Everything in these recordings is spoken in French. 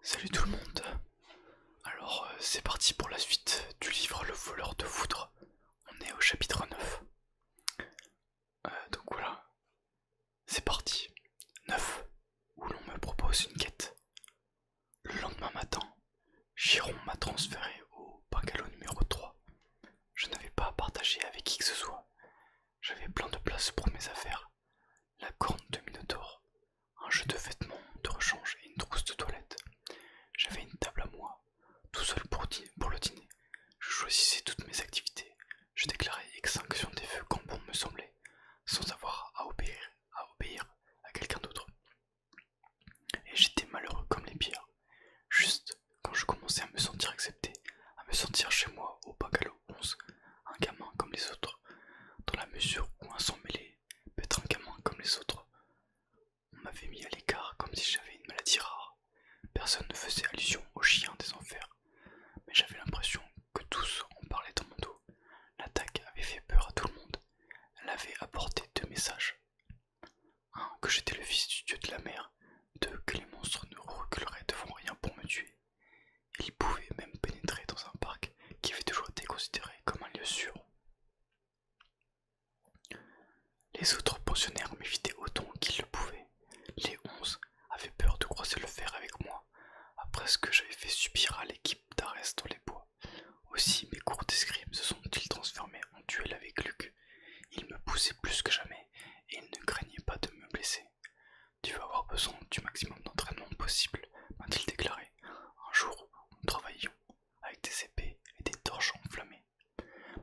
Salut tout le monde. Alors c'est parti pour la suite du livre Le voleur de foudre. On est au chapitre 9. Donc voilà, c'est parti. 9, où l'on me propose une quête. Le lendemain matin, Chiron m'a transféré au bungalow numéro 3. Je n'avais pas à partager avec qui que ce soit. J'avais plein de place pour mes affaires. La corne de Minotaure, un jeu de vêtements, de rechange et une trousse de toilette. J'avais une table à moi, tout seul pour le dîner. Je choisissais toutes mes activités. Je déclarais extinction des feux quand bon me semblait, sans avoir à obéir à quelqu'un d'autre. Et j'étais malheureux comme les pires. Juste quand je commençais à me sentir accepté, à me sentir chez moi au bungalow 11, un gamin comme les autres, dans la mesure où un sang mêlé peut être un gamin comme les autres. On m'avait mis à l'écart comme si j'avais une maladie rare. Personne ne faisait allusion aux chiens des enfers, mais j'avais l'impression que tous en parlaient dans mon dos. L'attaque avait fait peur à tout le monde. Elle avait apporté deux messages. Un, que j'étais le fils du dieu de la mer. Deux, que les monstres ne reculeraient devant rien pour me tuer. Ils pouvaient même pénétrer dans un parc qui avait toujours été considéré comme un lieu sûr. Les autres pensionnaires m'évitaient autant qu'ils le pouvaient. Les 11 avaient peur de croiser le fer avec moi, après ce que j'avais fait subir à l'équipe d'Arès dans les bois. Aussi mes cours d'escrime se sont-ils transformés en duel avec Luc. Il me poussait plus que jamais, et il ne craignait pas de me blesser. Tu vas avoir besoin du maximum d'entraînement possible, m'a-t-il déclaré. Un jour, nous travaillions avec des épées et des torches enflammées.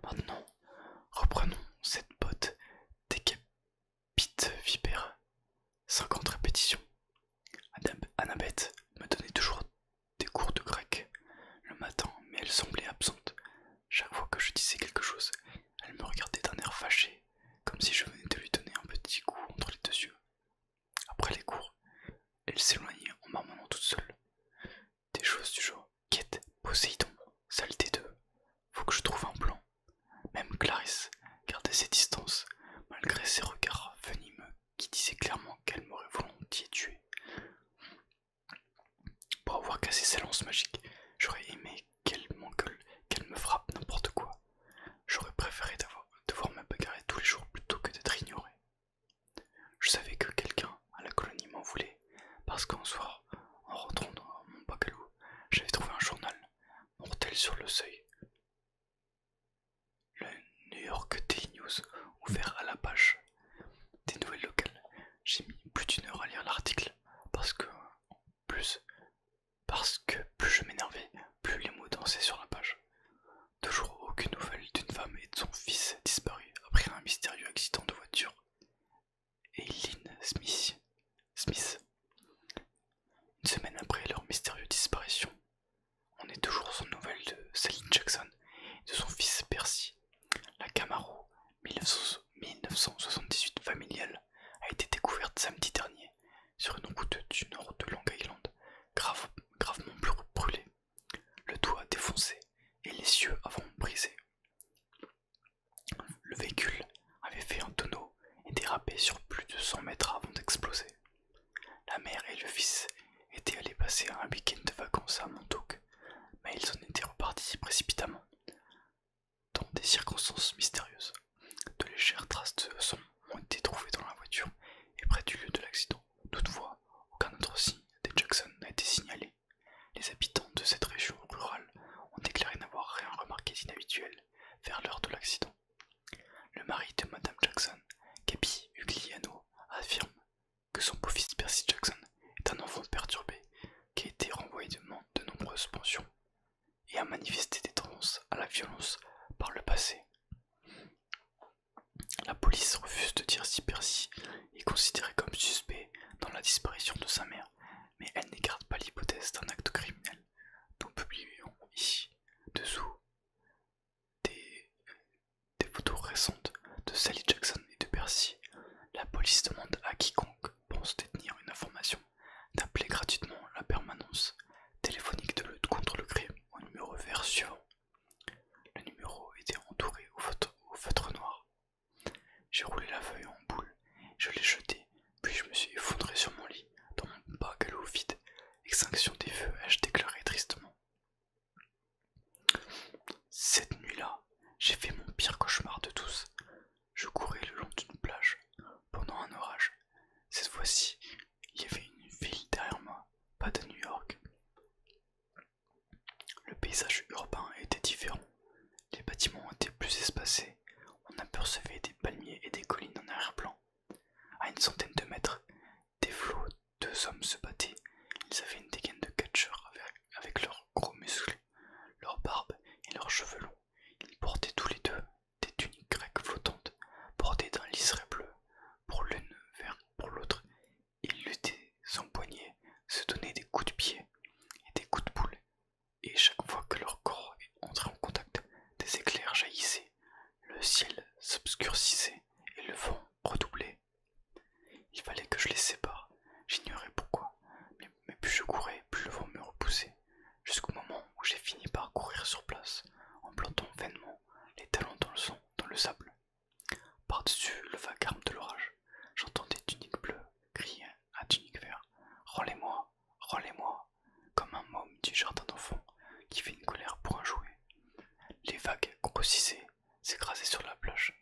Maintenant, reprenons cette botte décapite vipère. 50 répétitions. Annabeth me donnait toujours des cours de grec le matin, mais elle semblait absente. Chaque fois que je disais quelque chose, elle me regardait d'un air fâché, comme si je venais de lui donner un petit coup entre les deux yeux. Après les cours, elle s'éloignait en marmonnant toute seule. Des choses du genre: Quête, Poséidon, saleté 2, faut que je trouve un plan. Même Clarisse gardait ses distances, malgré ses regards venimeux qui disaient clairement qu'elle m'aurait volontiers tué. Pour avoir cassé sa lance magique, j'aurais aimé qu'elle m'engueule, qu'elle me frappe n'importe quoi. J'aurais préféré devoir me bagarrer tous les jours plutôt que d'être ignoré. Je savais que quelqu'un à la colonie m'en voulait, parce qu'un soir, en rentrant dans mon bungalow, j'avais trouvé un journal, mortel sur le seuil. Le New York Daily News, ouvert à la page des nouvelles locales. J'ai mis plus d'une heure à lire l'article, parce que plus je m'énervais, plus les mots dansaient sur la page. Toujours aucune nouvelle d'une femme et de son fils disparus après un mystérieux accident de voiture. Eileen Smith. Une semaine après leur mystérieuse disparition, on est toujours sans nouvelles de Celine Jackson et de son fils Percy. La Camaro 1978 familiale a été découverte samedi dernier sur une route du nord de Long Island, gravement brûlée, le toit défoncé et les yeux avant brisés. Le véhicule avait fait un tonneau et dérapé sur plus de 100 mètres avant d'exploser. La mère et le fils étaient allés passer un week-end de vacances à Montauk, mais ils en étaient repartis précipitamment, dans des circonstances mystérieuses. De légères traces de sang ont été trouvées dans la voiture et près du lieu de l'accident. Toutefois, aucun autre signe des Jackson n'a été signalé. Les habitants de cette région rurale ont déclaré n'avoir rien remarqué d'inhabituel vers l'heure de l'accident. Le mari de Madame Jackson, Gaby Ugliano, affirme que son beau-fils Percy Jackson est un enfant perturbé qui a été renvoyé de nombreuses pensions et a manifesté des tendances à la violence par le passé. La police refuse de dire si Percy les feux, ai-je déclaré tristement. Cette nuit-là, j'ai fait mon pire cauchemar de tous. Je courais le long d'une plage, pendant un orage. Cette fois-ci, il y avait une ville derrière moi, pas de New York. Le paysage urbain était différent. Les bâtiments étaient plus espacés. On apercevait des palmiers et des collines en arrière-plan. À une centaine de mètres, des flots, deux hommes se battaient. Ils avaient une dégaine de catcheurs avec leurs gros muscles, leur barbe et leurs cheveux longs. Ils portaient tous les deux des tuniques grecques flottantes, bordées d'un liseré bleu, pour l'une vert pour l'autre. Ils luttaient, s'empoignaient, se donnaient des coups de pied et des coups de boule, et chaque fois que leur corps entrait en contact, des éclairs jaillissaient, le ciel s'obscurcissait et le vent redoublait. Il fallait que je les sépare, j'ignorais pourquoi, mais plus je courais, plus le vent me repoussait, jusqu'au moment où j'ai fini par courir sur place, en plantant vainement les talons dans le sable. Par-dessus le vacarme de l'orage, j'entendais Tunique Bleue crier à Tunique Vert: Rends-les-moi, rends-les-moi, comme un môme du jardin d'enfants qui fait une colère pour un jouet. Les vagues grossissaient, s'écrasaient sur la plage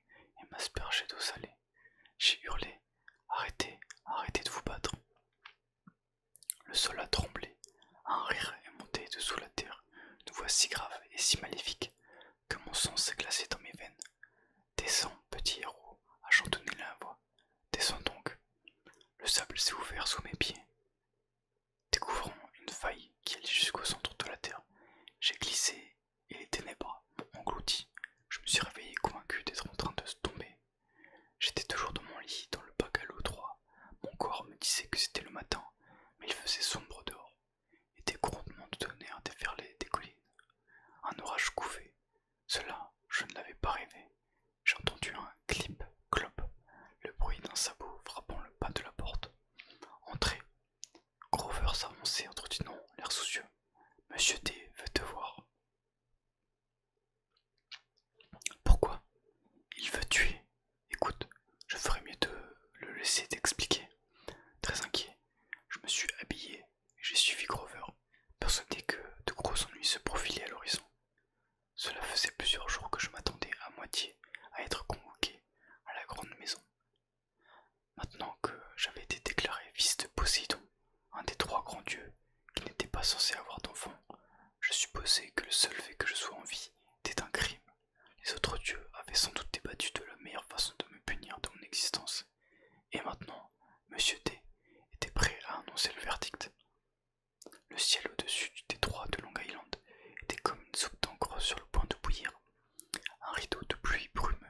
et m'aspergeaient d'eau salée. J'ai hurlé: Arrêtez, arrêtez de vous battre. Le sol a tremblé, un rire est monté de sous la terre, une voix si grave et si maléfique que mon sang s'est glacé dans mes veines. Descends, petit héros, a chantonné la voix. Descends donc. Le sable s'est ouvert sous mes pieds, découvrant une faille qui allait jusqu'au centre de la terre. J'ai glissé et les ténèbres m'ont englouti. Je me suis réveillé convaincu d'être en train de tomber. J'étais toujours dans mon lit, dans le bungalow droit. Mon corps me disait que c'était le matin, mais il faisait sombre dehors, et des grondements de tonnerre déferlaient des collines. Un orage couvait. Cela, je ne l'avais pas rêvé. J'ai entendu un clip-clop, le bruit d'un sabot frappant le pas de la porte. Entrez. Grover s'avançait en trottinant, l'air soucieux. Monsieur D veut te voir. Pourquoi? Il veut tuer. Écoute, je ferais mieux de le laisser t'expliquer. Très inquiet, je me suis habillé et j'ai suivi Grover, persuadé que de gros ennuis se profilaient à l'horizon. Cela faisait plusieurs jours que je m'attendais à moitié à être convoqué à la grande maison. Maintenant que j'avais été déclaré fils de Poséidon, un des trois grands dieux qui n'était pas censé avoir d'enfant, je supposais que le seul fait que je sois en vie était un crime. Les autres dieux avaient sans doute débattu de la meilleure façon de me punir de mon existence. Et maintenant, Monsieur D était prêt à annoncer le verdict. Le ciel au-dessus du détroit de Long Island était comme une soupe d'encre sur le point de bouillir. Un rideau de pluie brumeux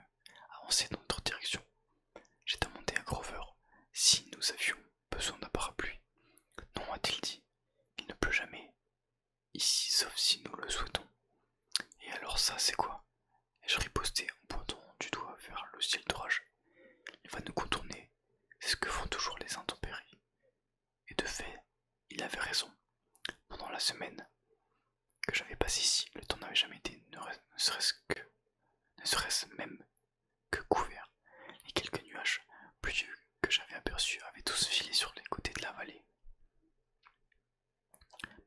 avançait dans notre direction. J'ai demandé à Grover si nous avions besoin d'un parapluie. Non, a-t-il dit, il ne pleut jamais ici sauf si nous le souhaitons. Et alors ça, c'est quoi? Ai-je riposté en pointant du doigt vers le ciel d'orage. Il va nous contourner, c'est ce que font toujours les intempéries. Et de fait, il avait raison. Pendant la semaine que j'avais passée ici, le temps n'avait jamais été ne serait-ce même que couvert. Les quelques nuages pluvieux que j'avais aperçus avaient tous filé sur les côtés de la vallée.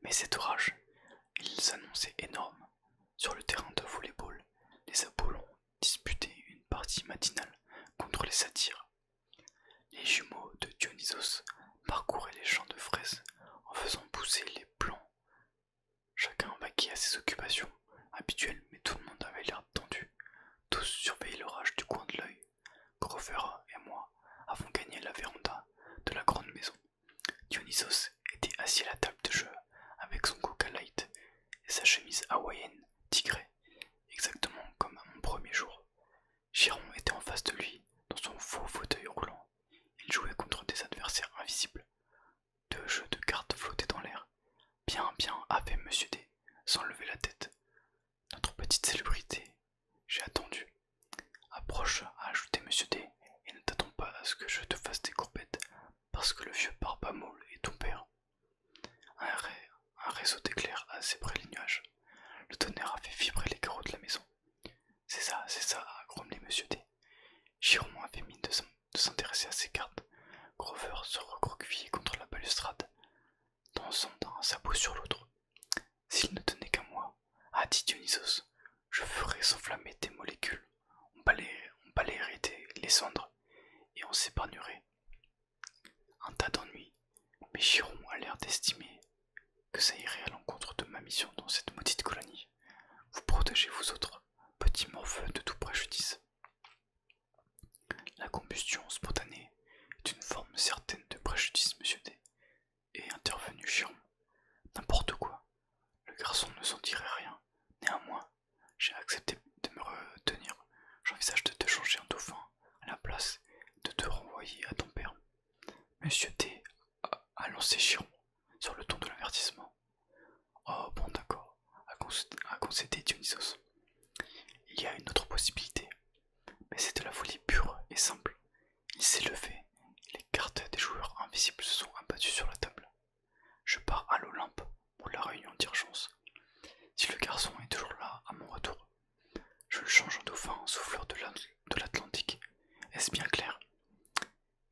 Mais cet orage, il s'annonçait énorme. Sur le terrain de volley-ball, les Apollons disputaient une partie matinale contre les Satyres. Les jumeaux de Dionysos parcouraient les champs de fraises en faisant pousser les plants. Chacun vaquait à ses occupations habituelles, mais tout le monde avait l'air tendu. Tous surveillaient l'orage du coin de l'œil. Grover et moi avons gagné la véranda de la grande maison. Dionysos était assis à la table de jeu avec son Coca Light et sa chemise hawaïenne tigrée, exactement comme à mon premier jour. Chiron était en face de lui, dans son faux fauteuil roulant. Il jouait contre des adversaires invisibles. Deux jeux de cartes flottaient dans l'air. Bien, avait Monsieur D, sans lever la tête. Notre petite célébrité. J'ai attendu. Approche, a ajouté Monsieur D, et ne t'attends pas à ce que je te fasse des courbettes, parce que le vieux Barbamoul est ton père. Un réseau d'éclairs a zébré les nuages. Le tonnerre a fait vibrer les carreaux de la maison. C'est ça, a grommelé Monsieur D. Chiron avait mis de s'intéresser à ses cartes. Grover se recroquevillait contre la balustrade. Dans balançant d'un sabot sur l'autre. S'il ne tenait qu'à moi, a dit Dionysos, je ferais s'enflammer tes molécules, on balayerait les cendres, et on s'épargnerait un tas d'ennuis. Mais Chiron a l'air d'estimer que ça irait à l'encontre de ma mission dans cette maudite colonie. Vous protégez vous autres, petits morveux, de tout préjudice. La combustion spontanée est une forme certaine de préjudice, monsieur D. Et intervenu Chiron. N'importe quoi. Le garçon ne s'en dirait rien. Néanmoins, j'ai accepté de me retenir. J'envisage de te changer en dauphin à la place de te renvoyer à ton père. Monsieur T a lancé Chiron sur le ton de l'avertissement. Oh bon d'accord, a concédé Dionysos. Il y a une autre possibilité, mais c'est de la folie pure et simple. Il s'est levé, et les cartes des joueurs invisibles se sont abattues sur la table. Je pars à l'Olympe pour la réunion d'urgence. Si le garçon est toujours là à mon retour, je le change en dauphin souffleur de l'Atlantique. Est-ce bien clair?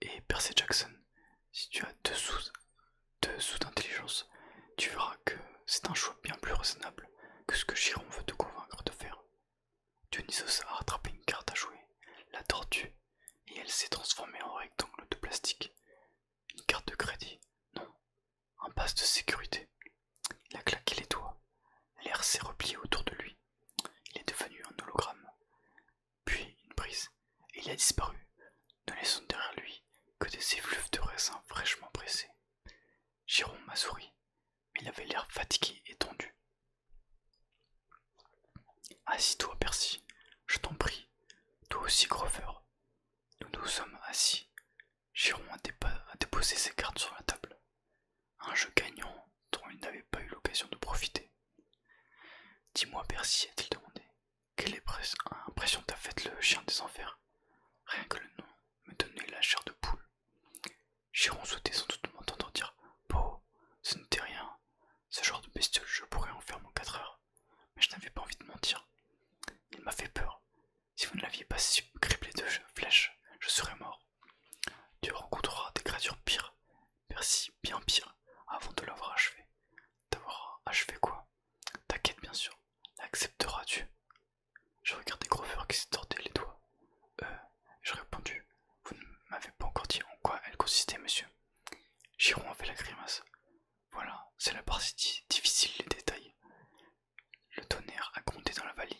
Et Percy Jackson, si tu as deux sous d'intelligence, tu verras que c'est un choix bien plus raisonnable que ce que Chiron veut te convaincre de faire. Dionysos a rattrapé une carte à jouer, l'a tordue, et elle s'est transformée en rectangle de plastique. Une carte de crédit? Non, un passe de sécurité. Il a claqué les doigts, l'air s'est replié autour de lui. Il est devenu un hologramme. Puis une brise, et il a disparu, ne laissant derrière lui que des effluves de raisin fraîchement pressés. Chiron m'a souri, mais il avait l'air fatigué et tendu. Assis-toi, Percy, je t'en prie. Toi aussi, Grover. Nous nous sommes assis. Chiron a déposé ses cartes sur la table. Un jeu gagnant dont il n'avait pas eu l'occasion de profiter. Dis-moi, Percy, a-t-il demandé, quelle impression t'a faite le chien des enfers? Rien que le nom me donnait la chair de poule. Chiron souhaitait sans doute m'entendre dire Pau, ce n'était rien. Ce genre de bestiole, je pourrais en faire mon 4 heures. Mais je n'avais pas envie de mentir. Il m'a fait peur. Si vous ne l'aviez pas criblé de flèches, je serais mort. Tu rencontreras des créatures pires. Merci, bien pires, avant de l'avoir achevé. D'avoir achevé quoi? Ta quête, bien sûr. L'accepteras-tu? Je regardais Grover qui se tordait les doigts. J'ai répondu. Vous ne m'avez pas encore dit en quoi elle consistait, monsieur. Chiron a fait la grimace. Voilà, c'est la partie difficile, les détails. Le tonnerre a grondé dans la vallée.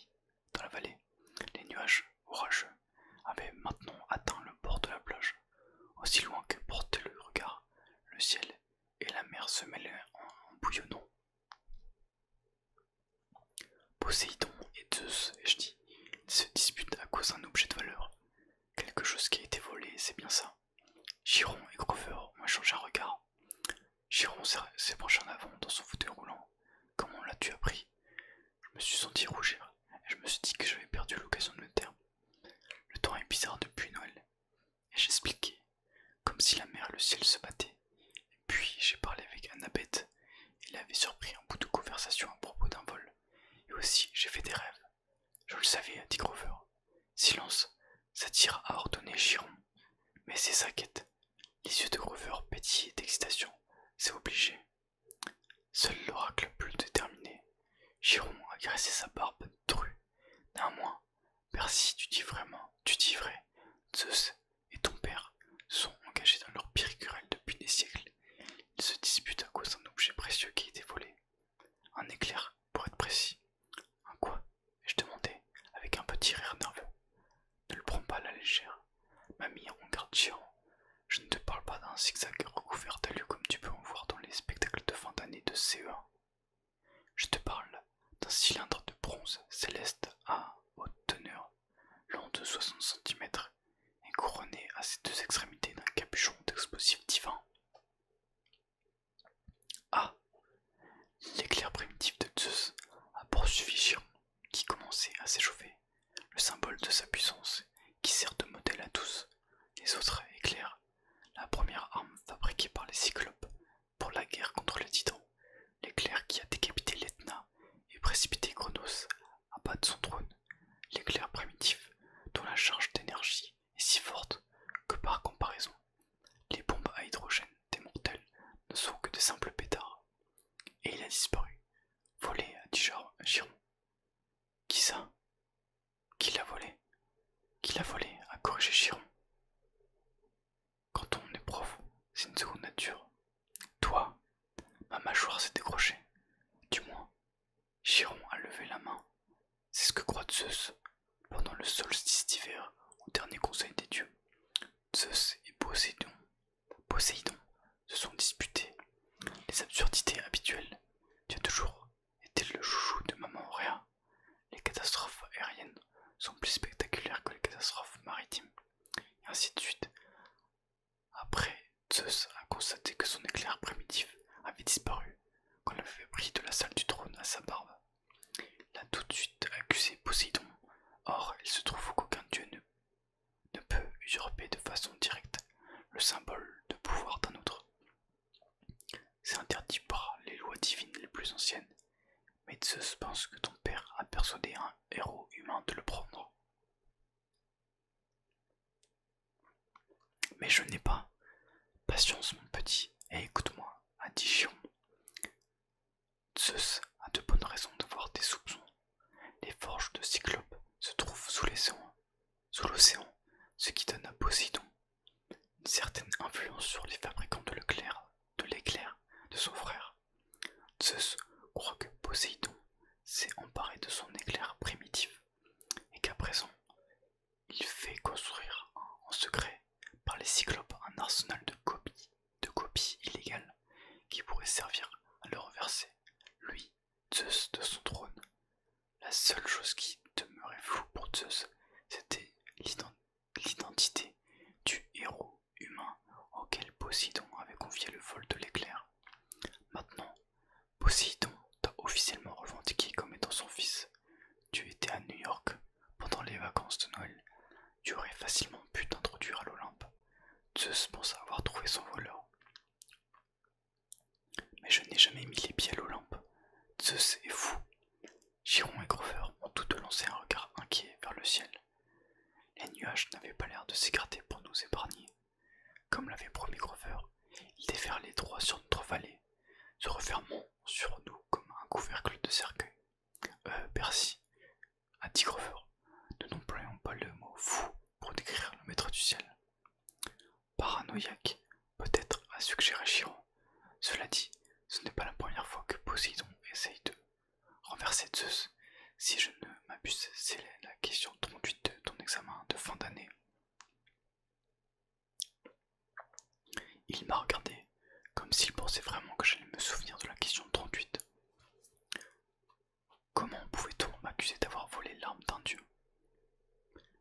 Les nuages orageux avaient maintenant atteint le bord de la plage. Aussi loin que portait le regard, le ciel et la mer se mêlaient en bouillonnant. Poséidon et Zeus, ai-je dit, ils se disputent à cause d'un objet de valeur. Quelque chose qui a été volé, c'est bien ça. Chiron et Grover ont échangé un regard. Chiron s'est penché en avant dans son fauteuil roulant. Comment l'as-tu appris? Je me suis senti rougir et je me suis dit que j'avais perdu l'occasion de le taire. Le temps est bizarre depuis Noël. Et j'expliquais, comme si la mer et le ciel se battaient. Et puis j'ai parlé avec Annabeth. Il avait surpris un bout de conversation à propos d'un vol. Et aussi j'ai fait des rêves. Je le savais, a dit Grover. Silence, ça tire à ordonner Chiron. Mais c'est sa quête. Les yeux de Grover pétillaient d'excitation. C'est obligé. Seul l'oracle plus déterminé. Chiron a graissé sa barbe drue. Néanmoins, Percy, tu dis vrai. Zeus et ton père sont engagés dans leur pire querelle depuis des siècles. Ils se disputent à cause d'un objet précieux qui a été volé. Un éclair, pour être précis. Un quoi? Ai-je demandé, avec un petit rire nerveux. Ne le prends pas à la légère. Mamie, on garde Chiron. Je ne te parle pas d'un zigzag recouvert d'allure comme tu peux en voir dans les spectacles de fin d'année de CE1. Je te parle d'un cylindre de bronze céleste à haute teneur, long de 60 cm et couronné à ses deux extrémités d'un capuchon d'explosifs divins. Ah! L'éclair primitif de Zeus a poursuivi Chiron, qui commençait à s'échauffer, le symbole de sa puissance, qui sert de modèle à tous. Les autres éclairs, la première arme fabriquée par les Cyclopes pour la guerre contre les Titans, l'éclair qui a décapité l'Etna et précipité Chronos à bas de son trône, l'éclair primitif dont la charge d'énergie est si forte que par comparaison, les bombes à hydrogène Chiron. Qui ça? Qui l'a volé? Qui l'a volé? A corrigé Chiron. Quand on est prof, c'est une seconde nature. Toi, ma mâchoire s'est décrochée. Du moins, Chiron a levé la main. C'est ce que croit Zeus pendant le solstice d'hiver au dernier conseil des dieux. Zeus et Poséidon se sont disputés les absurdités habituelles. Tu as toujours été le chouchou de maman Auréa. Les catastrophes aériennes sont plus spectaculaires que les catastrophes maritimes. Et ainsi de suite. Après, Zeus a constaté que son éclair primitif avait disparu quand il avait pris de la salle du trône à sa barbe. Il a tout de suite accusé Poséidon. Or, il se trouve qu'aucun dieu ne peut usurper de façon directe le symbole de pouvoir d'un autre. C'est interdit par les lois divines les plus anciennes, mais Zeus pense que ton père a persuadé un héros humain de le prendre. Mais je n'ai pas. Patience mon petit, et écoute-moi, a dit Chiron. Zeus a de bonnes raisons d'avoir des soupçons. Les forges de Cyclope se trouvent sous l'océan, ce qui donne à Poséidon une certaine influence sur les fabricants de l'éclair de son frère. Zeus croit que Poséidon s'est emparé de son éclair primitif et qu'à présent, il fait construire en secret par les Cyclopes un arsenal de copies illégales qui pourrait servir à le renverser, lui, Zeus, de son trône. La seule chose qui demeurait floue pour Zeus, c'était l'identité du héros humain auquel Poséidon avait confié le vol de l'éclair. Maintenant, Poséidon t'a officiellement revendiqué comme étant son fils. Tu étais à New York pendant les vacances de Noël. Tu aurais facilement pu t'introduire à l'Olympe. Zeus pense avoir trouvé son voleur. Mais je n'ai jamais mis les pieds à l'Olympe. Zeus est fou. Chiron et Grover ont tous deux lancé un regard inquiet vers le ciel. Les nuages n'avaient pas l'air de s'écarter pour nous épargner. Comme l'avait promis Grover, ils déferlaient droit sur notre vallée, se refermant sur nous comme un couvercle de cercueil. Percy, a dit Grover, ne n'employons pas le mot fou pour décrire le maître du ciel. Paranoïaque, peut-être, a suggéré Chiron. Cela dit, ce n'est pas la première fois que Poséidon essaye de renverser Zeus. Si je ne m'abuse, c'est la question 38 de ton examen de fin d'année. Il m'a regardé, comme s'il pensait vraiment que j'allais me souvenir de la question 38. Comment pouvait-on m'accuser d'avoir volé l'arme d'un dieu?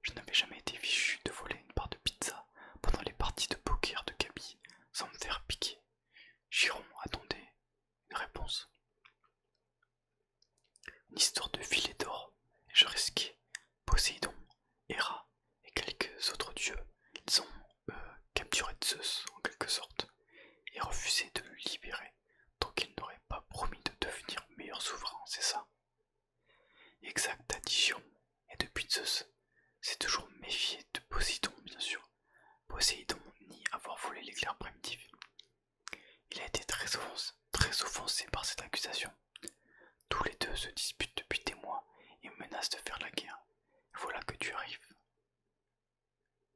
Je n'avais jamais été fichu de voler une part de pizza pendant les parties de poker de Gabi sans me faire piquer. Chiron attendait une réponse. Une histoire de filet d'or, et je risquais. Poséidon, Héra et quelques autres dieux, ils ont capturé Zeus en quelque sorte, et refusé de le libérer tant qu'il n'aurait pas promis de devenir meilleur souverain, c'est ça? Exact, a dit Chiron, et depuis Zeus s'est toujours méfié de Poséidon, bien sûr. Poséidon nie avoir volé l'éclair primitif. Il a été très offensé par cette accusation. Tous les deux se disputent depuis des mois et menacent de faire la guerre. Et voilà que tu arrives.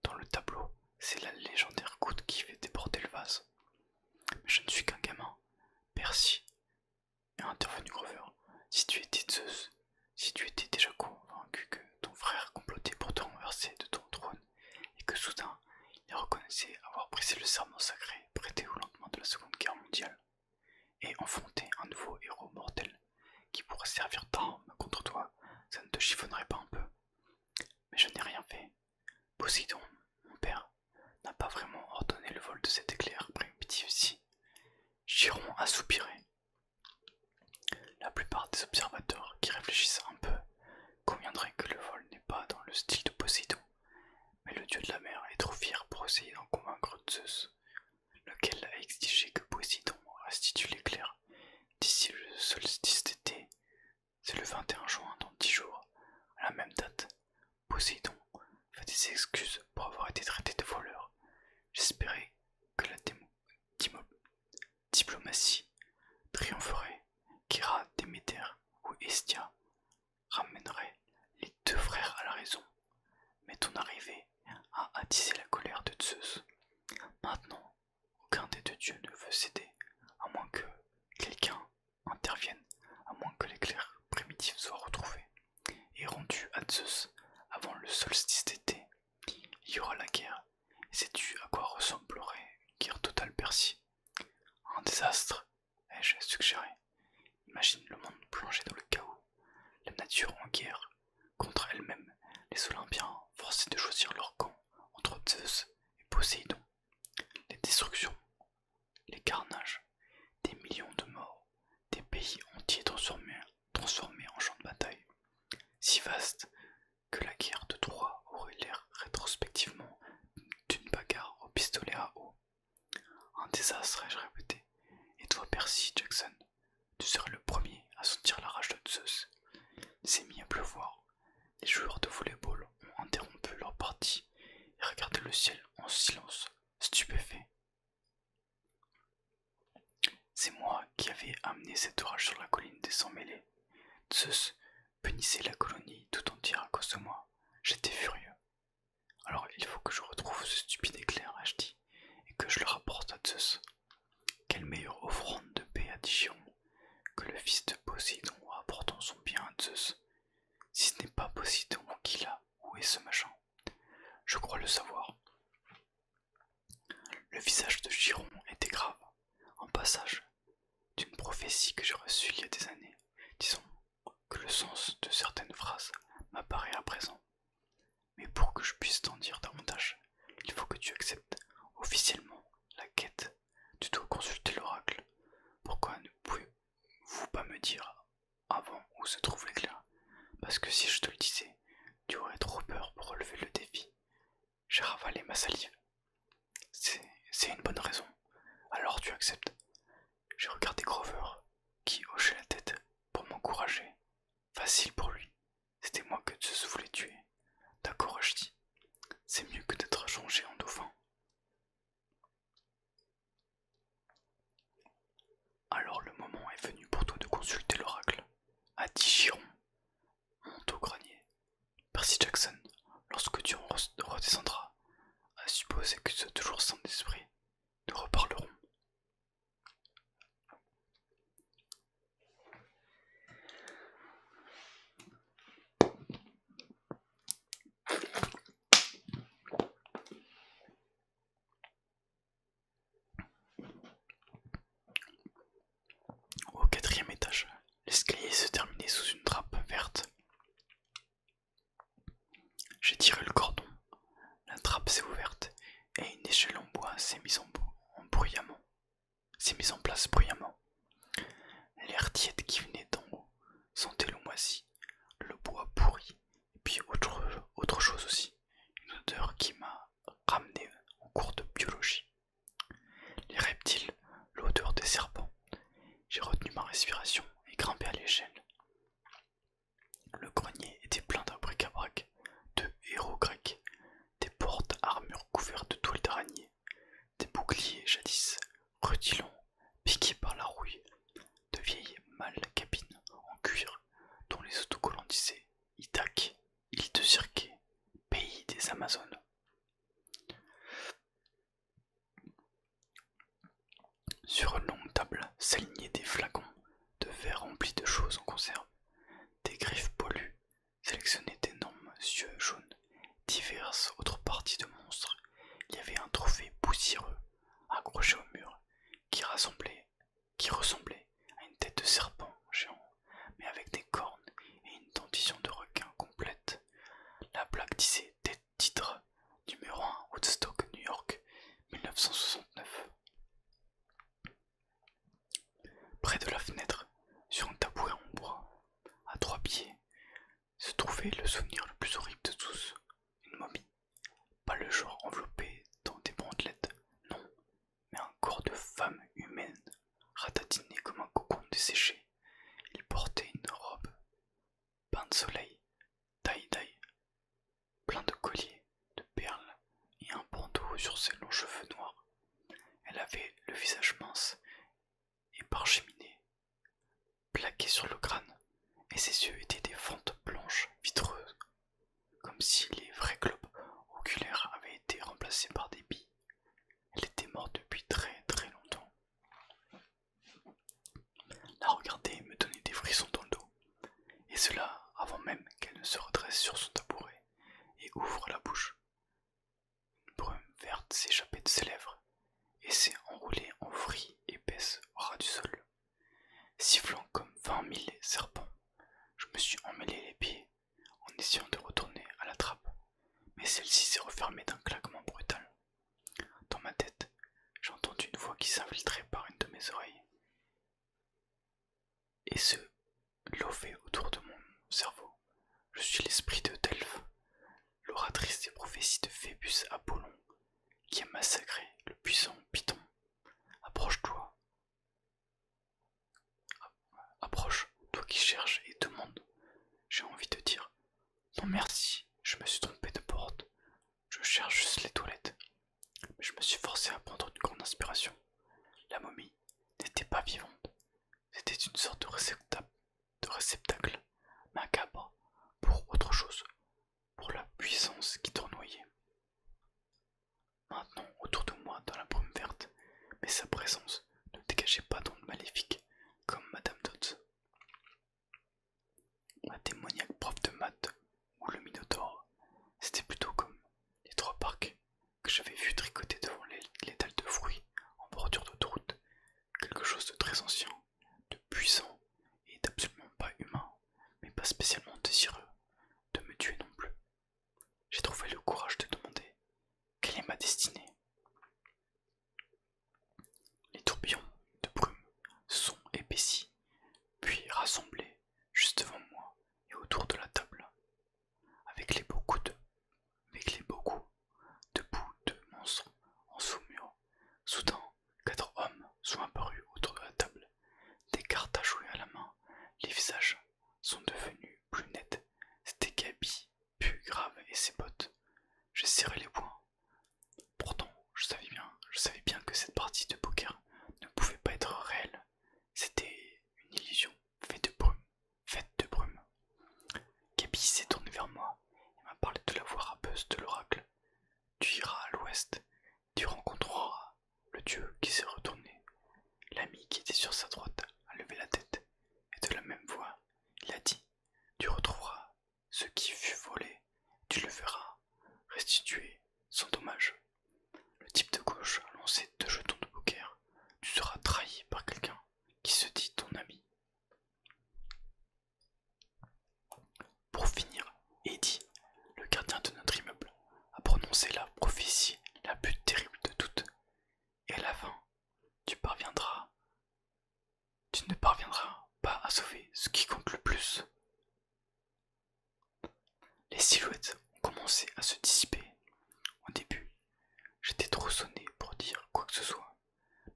Dans le tableau, c'est la légendaire goutte qui fait déborder le vase. Mais je ne suis qu'un gamin. Percy, a intervenu Grover. Si tu étais Zeus, si tu étais déjà convaincu que ton frère complotait pour te renverser de ton trône, et que soudain il reconnaissait avoir brisé le serment sacré prêté au lendemain de la Seconde Guerre mondiale, et enfanté un nouveau héros mortel qui pourrait servir d'arme contre toi, ça ne te chiffonnerait pas un peu? Mais je n'ai rien fait. Poséidon, mon père, n'a pas vraiment ordonné le vol de cet éclair primitif-ci. Chiron a soupiré. La plupart des observateurs qui réfléchissent un peu conviendraient que le vol n'est pas dans le style de Poséidon, mais le dieu de la mer est trop fier pour essayer d'en convaincre Zeus, lequel a exigé que Poséidon restitue l'éclair d'ici le solstice d'été. C'est le 21 juin, dans 10 jours. À la même date, Poséidon fait des excuses pour avoir été traité de voleur. J'espérais que la diplomatie triompherait, qu'Héra, Déméter ou Hestia attisé la colère de Zeus. Maintenant, aucun des deux dieux ne veut céder, à moins que quelqu'un intervienne, à moins que l'éclair primitif soit retrouvé et rendu à Zeus avant le solstice d'été. Il y aura la guerre, et sais-tu à quoi ressemblerait une guerre totale Percy? Un désastre, ai-je suggéré. Imagine le monde plongé dans le chaos, la nature en guerre contre elle-même, les Olympiens forcés de choisir leur camp entre Zeus et Poséidon, les destructions, les carnages, des millions de morts, des pays entiers transformés en champs de bataille, si vastes que la guerre de Troie aurait l'air rétrospectivement d'une bagarre au pistolet à eau. Un désastre, ai-je répété. Et toi, Percy Jackson, tu serais le premier à sentir la rage de Zeus. Il s'est mis à pleuvoir. Les joueurs de volleyball ont interrompu leur partie et regardé le ciel en silence, stupéfait. C'est moi qui avais amené cet orage sur la colline des Sans-Mêlés. Zeus punissait la colonie tout entière à cause de moi. J'étais furieux. Alors il faut que je retrouve ce stupide éclair, ai-je dit, et que je le rapporte à Zeus. Quelle meilleure offrande de paix à Digiron que le fils de Poséidon rapportant son bien à Zeus. Si ce n'est pas Poséidon qui l'a, où est ce machin? Je crois le savoir. Le visage de Chiron était grave, un passage d'une prophétie que j'ai reçue il y a des années. Disons que le sens de certaines phrases m'apparaît à présent. Mais pour que je puisse t'en dire davantage, il faut que tu acceptes officiellement la quête. Tu dois consulter l'oracle. Pourquoi ne pouvez-vous pas me dire avant où se trouve l'éclair? Parce que si je te le disais, tu aurais trop peur pour relever le défi. J'ai ravalé ma salive. C'est une bonne raison. Alors tu acceptes. J'ai regardé Grover, qui hochait la tête pour m'encourager. Facile pour lui. C'était moi que Zeus voulait tuer. D'accord, je dis. C'est mieux que d'être changé en dauphin. Alors le moment est venu pour toi de consulter l'oracle. A dit Chiron. Monte au grenier. Percy Jackson, lorsque tu en redescendras, à supposer que tu sois toujours sans esprit, nous reparlerons. Au quatrième étage, l'escalier se terminait sous une trappe verte. J'ai tiré le cordon, la trappe s'est ouverte et une échelle en bois s'est mise en place bruyamment. L'air tiède qui venait d'en haut sentait le moisi, le bois pourri, et puis autre chose aussi, une odeur qui m'a ramené en cours de biologie. Les reptiles, l'odeur des serpents. J'ai retenu ma respiration et grimpé à l'échelle. Le grenier était plein d'un bric-à-brac, de héros grecs, des portes armures couvertes de toiles d'araignée, des boucliers jadis rutilants, piqués par la rouille, de vieilles malles cabines en cuir dont les autocollants disaient Ithaque, île de Circé, pays des Amazones. Sur une longue table s'alignaient des flacons de verre remplis de choses en conserve, des griffes poilues, sélectionnaient d'énormes yeux jaunes, diverses autres parties de monstres. Il y avait un trophée poussiéreux accroché au mur qui ressemblait à une tête de serpent géant, mais avec des cornes et une dentition de requin complète. La plaque disait tête d'hydre, numéro 1, Woodstock, New York, 1969. Près de la fenêtre, sur un tabouret en bois, à 3 pieds, se trouvait le souvenir le plus horrible de tous, une momie. Pas le genre enveloppé dans des bandelettes, non, mais un corps de femme humaine, ratatiné comme un cocon desséché. Il portait une robe, bain de soleil, tie-dye, plein de colliers, de perles et un bandeau sur ses longs cheveux noirs. Elle avait le visage mince et parcheminé, plaqué sur le crâne, et ses yeux étaient des fentes blanches vitreuses, comme si les vrais globes oculaires avaient été cela avant même qu'elle ne se redresse sur son tabouret et ouvre la bouche. Une brume verte s'échappait de ses lèvres et s'est enroulée en vrille épaisse au ras du sol. Sifflant comme 20 000 serpents, je me suis emmêlé les pieds en essayant de retourner à la trappe, mais celle-ci s'est refermée d'un claquement brutal. Dans ma tête, j'ai entendu une voix qui s'infiltrait par une de mes oreilles et se lovait autour de mon cerveau. Je suis l'esprit de Delphes, l'oratrice des prophéties de Phébus Apollon, qui a massacré le puissant Python. Approche-toi. Approche, toi qui cherches et demandes. J'ai envie de dire, non merci, je me suis trompé de porte. Je cherche juste les toilettes. Mais je me suis forcé à prendre une grande inspiration. La momie n'était pas vivante. C'était une sorte de réceptacle macabre pour autre chose, pour la puissance qui tournoyait. Maintenant autour de moi dans la brume verte, mais sa présence ne dégageait pas d'onde maléfique comme Madame Dodds. La démoniaque prof de maths ou le Minotaure, c'était plutôt comme les 3 parcs que j'avais vu tricoter devant les dalles de fruits en bordure d'autoroute, quelque chose de très ancien, de puissant et d'absolument pas humain, mais pas spécialement désireux de me tuer non plus. J'ai trouvé le courage de demander quelle est ma destinée. Les tourbillons de brume se sont épaissis, puis rassemblés juste devant moi et autour de la table, avec les beaux coups de boue de monstres en saumure. Soudain, 4 hommes sont apparus autour de la table, des cartes à jouer à la main. Les visages sont devenus plus nets. C'était Gabi, plus grave, et ses bottes. J'ai serré les poings. Pourtant, je savais bien que cette partie de poker ne pouvait pas être réelle. C'était une illusion faite de brume. Gabi s'est tournée vers moi et m'a parlé de la voix rappeuse de l'oracle. Tu iras à l'ouest, tu rencontreras le dieu qui s'est retourné. L'ami qui était sur sa droite a levé la tête, et de la même voix, il a dit, tu retrouveras ce qui fut volé, tu le verras, restitué sans dommage. Le type de gauche a lancé 2 jetons de poker, tu seras trahi par quelqu'un qui se dit ton ami. Pour finir, Eddie, le gardien de notre immeuble, a prononcé la prophétie la plus terrible de toutes. Et à la fin, tu ne parviendras pas à sauver ce qui compte le plus. Les silhouettes ont commencé à se dissiper. Au début, j'étais trop sonné pour dire quoi que ce soit,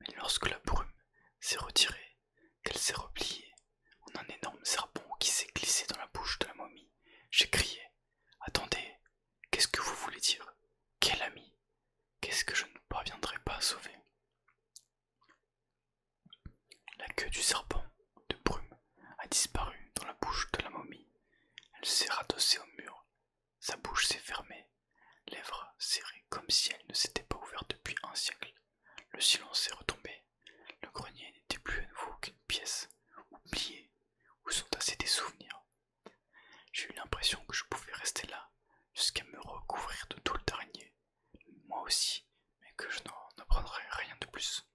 mais lorsque la brume s'est retirée, qu'elle s'est repliée en un énorme serpent qui s'est glissé dans la bouche de la momie, j'ai crié « Attendez, qu'est-ce que vous voulez dire? Quel ami? Qu'est-ce que je ne parviendrai pas à sauver ?» La queue du serpent de brume a disparu dans la bouche de la momie. Elle s'est radossée au mur. Sa bouche s'est fermée, lèvres serrées comme si elle ne s'était pas ouverte depuis un siècle. Le silence est retombé. Le grenier n'était plus à nouveau qu'une pièce oubliée où sont tassés des souvenirs. J'ai eu l'impression que je pouvais rester là jusqu'à me recouvrir de tôle d'araignée, moi aussi, mais que je n'en apprendrais rien de plus.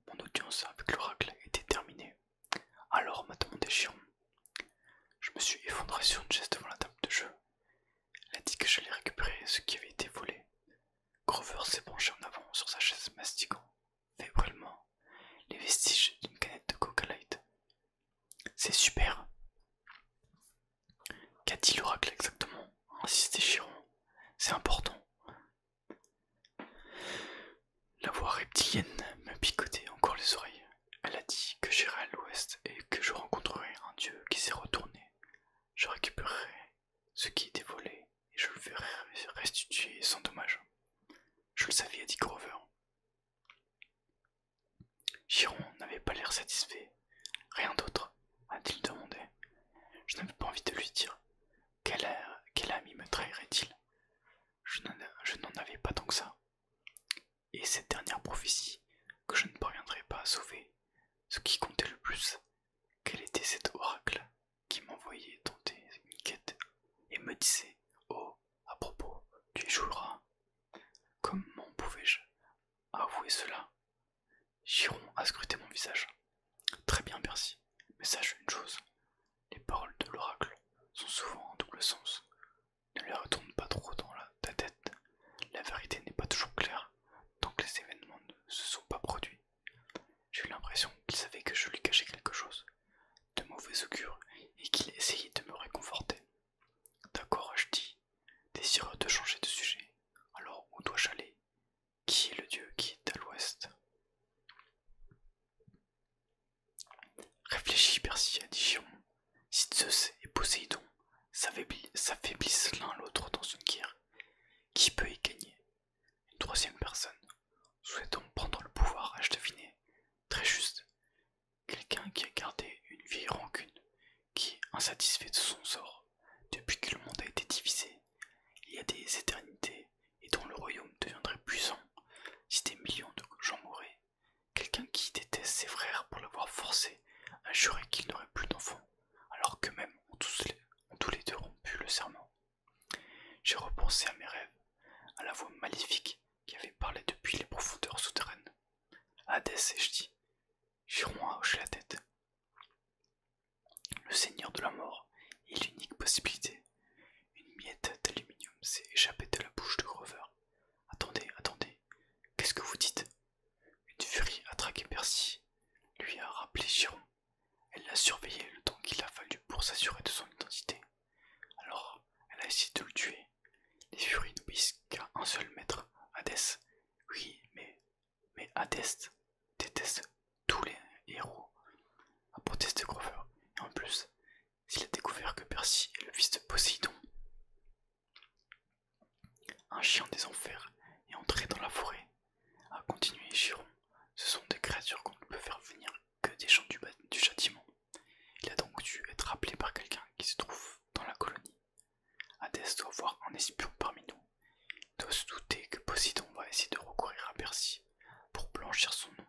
Mon audience avec l'oracle était terminée. Alors m'a demandé Chiron. Je me suis effondré sur une chaise devant la table de jeu. Elle a dit que j'allais récupérer ce qui avait été volé. Grover s'est penché en avant sur sa chaise mastiquant fébrilement les vestiges d'une canette de Coca Light. C'est super. Qu'a dit l'oracle exactement? Insistait Chiron. C'est important. La voix reptilienne me picotait encore les oreilles. Elle a dit que j'irai à l'ouest et que je rencontrerai un dieu qui s'est retourné. Je récupérerai ce qui était volé et je le verrai restituer sans dommage. Je le savais, a dit Grover. Chiron n'avait pas l'air satisfait. Rien d'autre, a-t-il demandé. Je n'avais pas envie de lui dire. Quel ami me trahirait-il? Je n'en avais pas tant que ça. Et cette dernière prophétie, que je ne parviendrais pas à sauver, ce qui comptait le plus, quel était cet oracle qui m'envoyait disait: Oh, à propos, tu y joueras. Comment pouvais-je avouer cela? Chiron a scruté mon visage. Très bien, merci. Mais sache une chose, les paroles de l'oracle sont souvent en double sens. Ne les retourne pas trop dans ta tête. La vérité n'est pas toujours claire tant que les événements ne se sont pas produits. J'ai eu l'impression qu'il savait que je lui cachais quelque chose de mauvais augure et qu'il essayait de me réconforter. D'accord, ai-je dit, désireux de changer de sujet. Alors où dois-je aller? Qui est le dieu qui est à l'ouest? Réfléchis, Percy, a dit Chiron. Si Zeus et Poséidon s'affaiblissent l'un l'autre dans une guerre, qui peut y gagner? Une troisième personne, souhaitant prendre le pouvoir, ai-je deviné? Très juste. Quelqu'un qui a gardé une vieille rancune, qui est insatisfait de son sort, depuis que le monde a été divisé, il y a des éternités, et dont le royaume deviendrait puissant si des millions de gens mouraient. Quelqu'un qui déteste ses frères pour l'avoir forcé à jurer qu'ils n'auraient plus d'enfants, alors qu'eux-mêmes ont tous les deux rompu le serment. J'ai repensé à mes rêves, à la voix maléfique qui avait parlé depuis les profondeurs souterraines. Hadès, ai-je dit. Chiron a hoché la tête. Le seigneur de la mort est l'unique possibilité. Une miette d'aluminium s'est échappée de la bouche de Grover. Attendez, qu'est-ce que vous dites? Une furie a traqué Percy, lui a rappelé Chiron. Elle l'a surveillé le temps qu'il a fallu pour s'assurer de son identité. Alors, elle a essayé de le tuer. Les furies n'obéissent qu'à un seul maître, Hadès. Oui, mais Hadès déteste tous les héros, a protesté Grover. Et en plus, s'il a découvert que Percy est le fils de Poséidon, un chien des enfers est entré dans la forêt, a continué Chiron. Ce sont des créatures qu'on ne peut faire venir que des gens du châtiment. Il a donc dû être appelé par quelqu'un qui se trouve dans la colonie. Hadès doit voir un espion parmi nous. Il doit se douter que Poséidon va essayer de recourir à Percy pour blanchir son nom.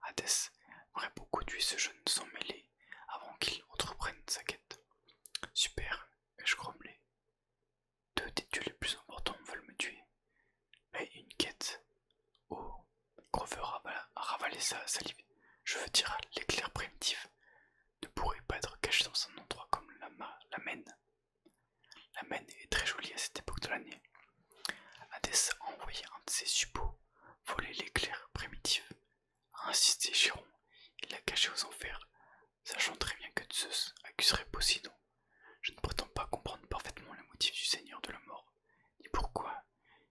Hadès aurait beaucoup tué ce jeune sans mêler avant qu'il entreprenne sa quête. Super, ai-je grommelé. Deux des dieux les plus importants veulent me tuer. Mais une quête. Oh, Grover a ravalé sa salive. Je veux dire, l'éclair primitif ne pourrait pas être caché dans un endroit comme la Maine. La Maine est très jolie à cette époque de l'année. Hadès a envoyé un de ses suppôts voler l'éclair primitif. A insisté Chiron, il l'a caché aux enfers, sachant très bien que Zeus accuserait Poséidon. Je ne prétends pas comprendre parfaitement le motif du seigneur de la mort, ni pourquoi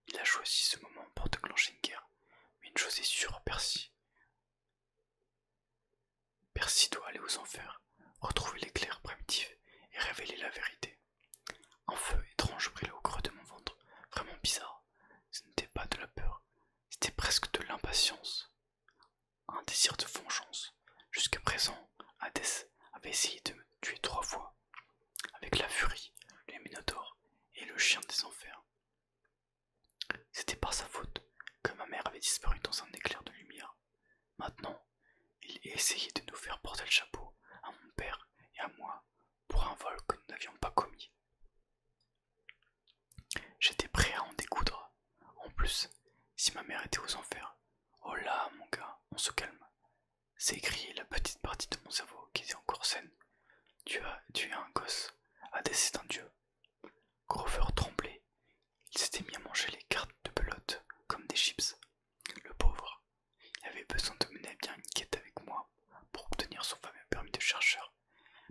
il a choisi ce moment pour déclencher une guerre. Mais une chose est sûre, Percy doit aller aux enfers, retrouver l'éclair primitif et révéler la vérité. Un feu étrange brillait au creux de mon ventre, vraiment bizarre. Ce n'était pas de la peur, c'était presque de l'impatience. Un désir de vengeance. Jusqu'à présent, Hadès avait essayé de me tuer 3 fois, avec la furie, le Minotaure et le chien des enfers. C'était par sa faute que ma mère avait disparu dans un éclair de lumière. Maintenant, il essayait de nous faire porter le chapeau à mon père et à moi pour un vol que nous n'avions pas commis. J'étais prêt à en découdre. En plus, si ma mère était aux enfers, oh là, mon gars, on se calme. C'est écrié la petite partie de mon cerveau qui était encore saine. Tu es un gosse. Hadès est un dieu. Grover tremblait. Il s'était mis à manger les cartes de pelote comme des chips. Le pauvre. Il avait besoin de mener à bien une quête avec moi pour obtenir son fameux permis de chercheur.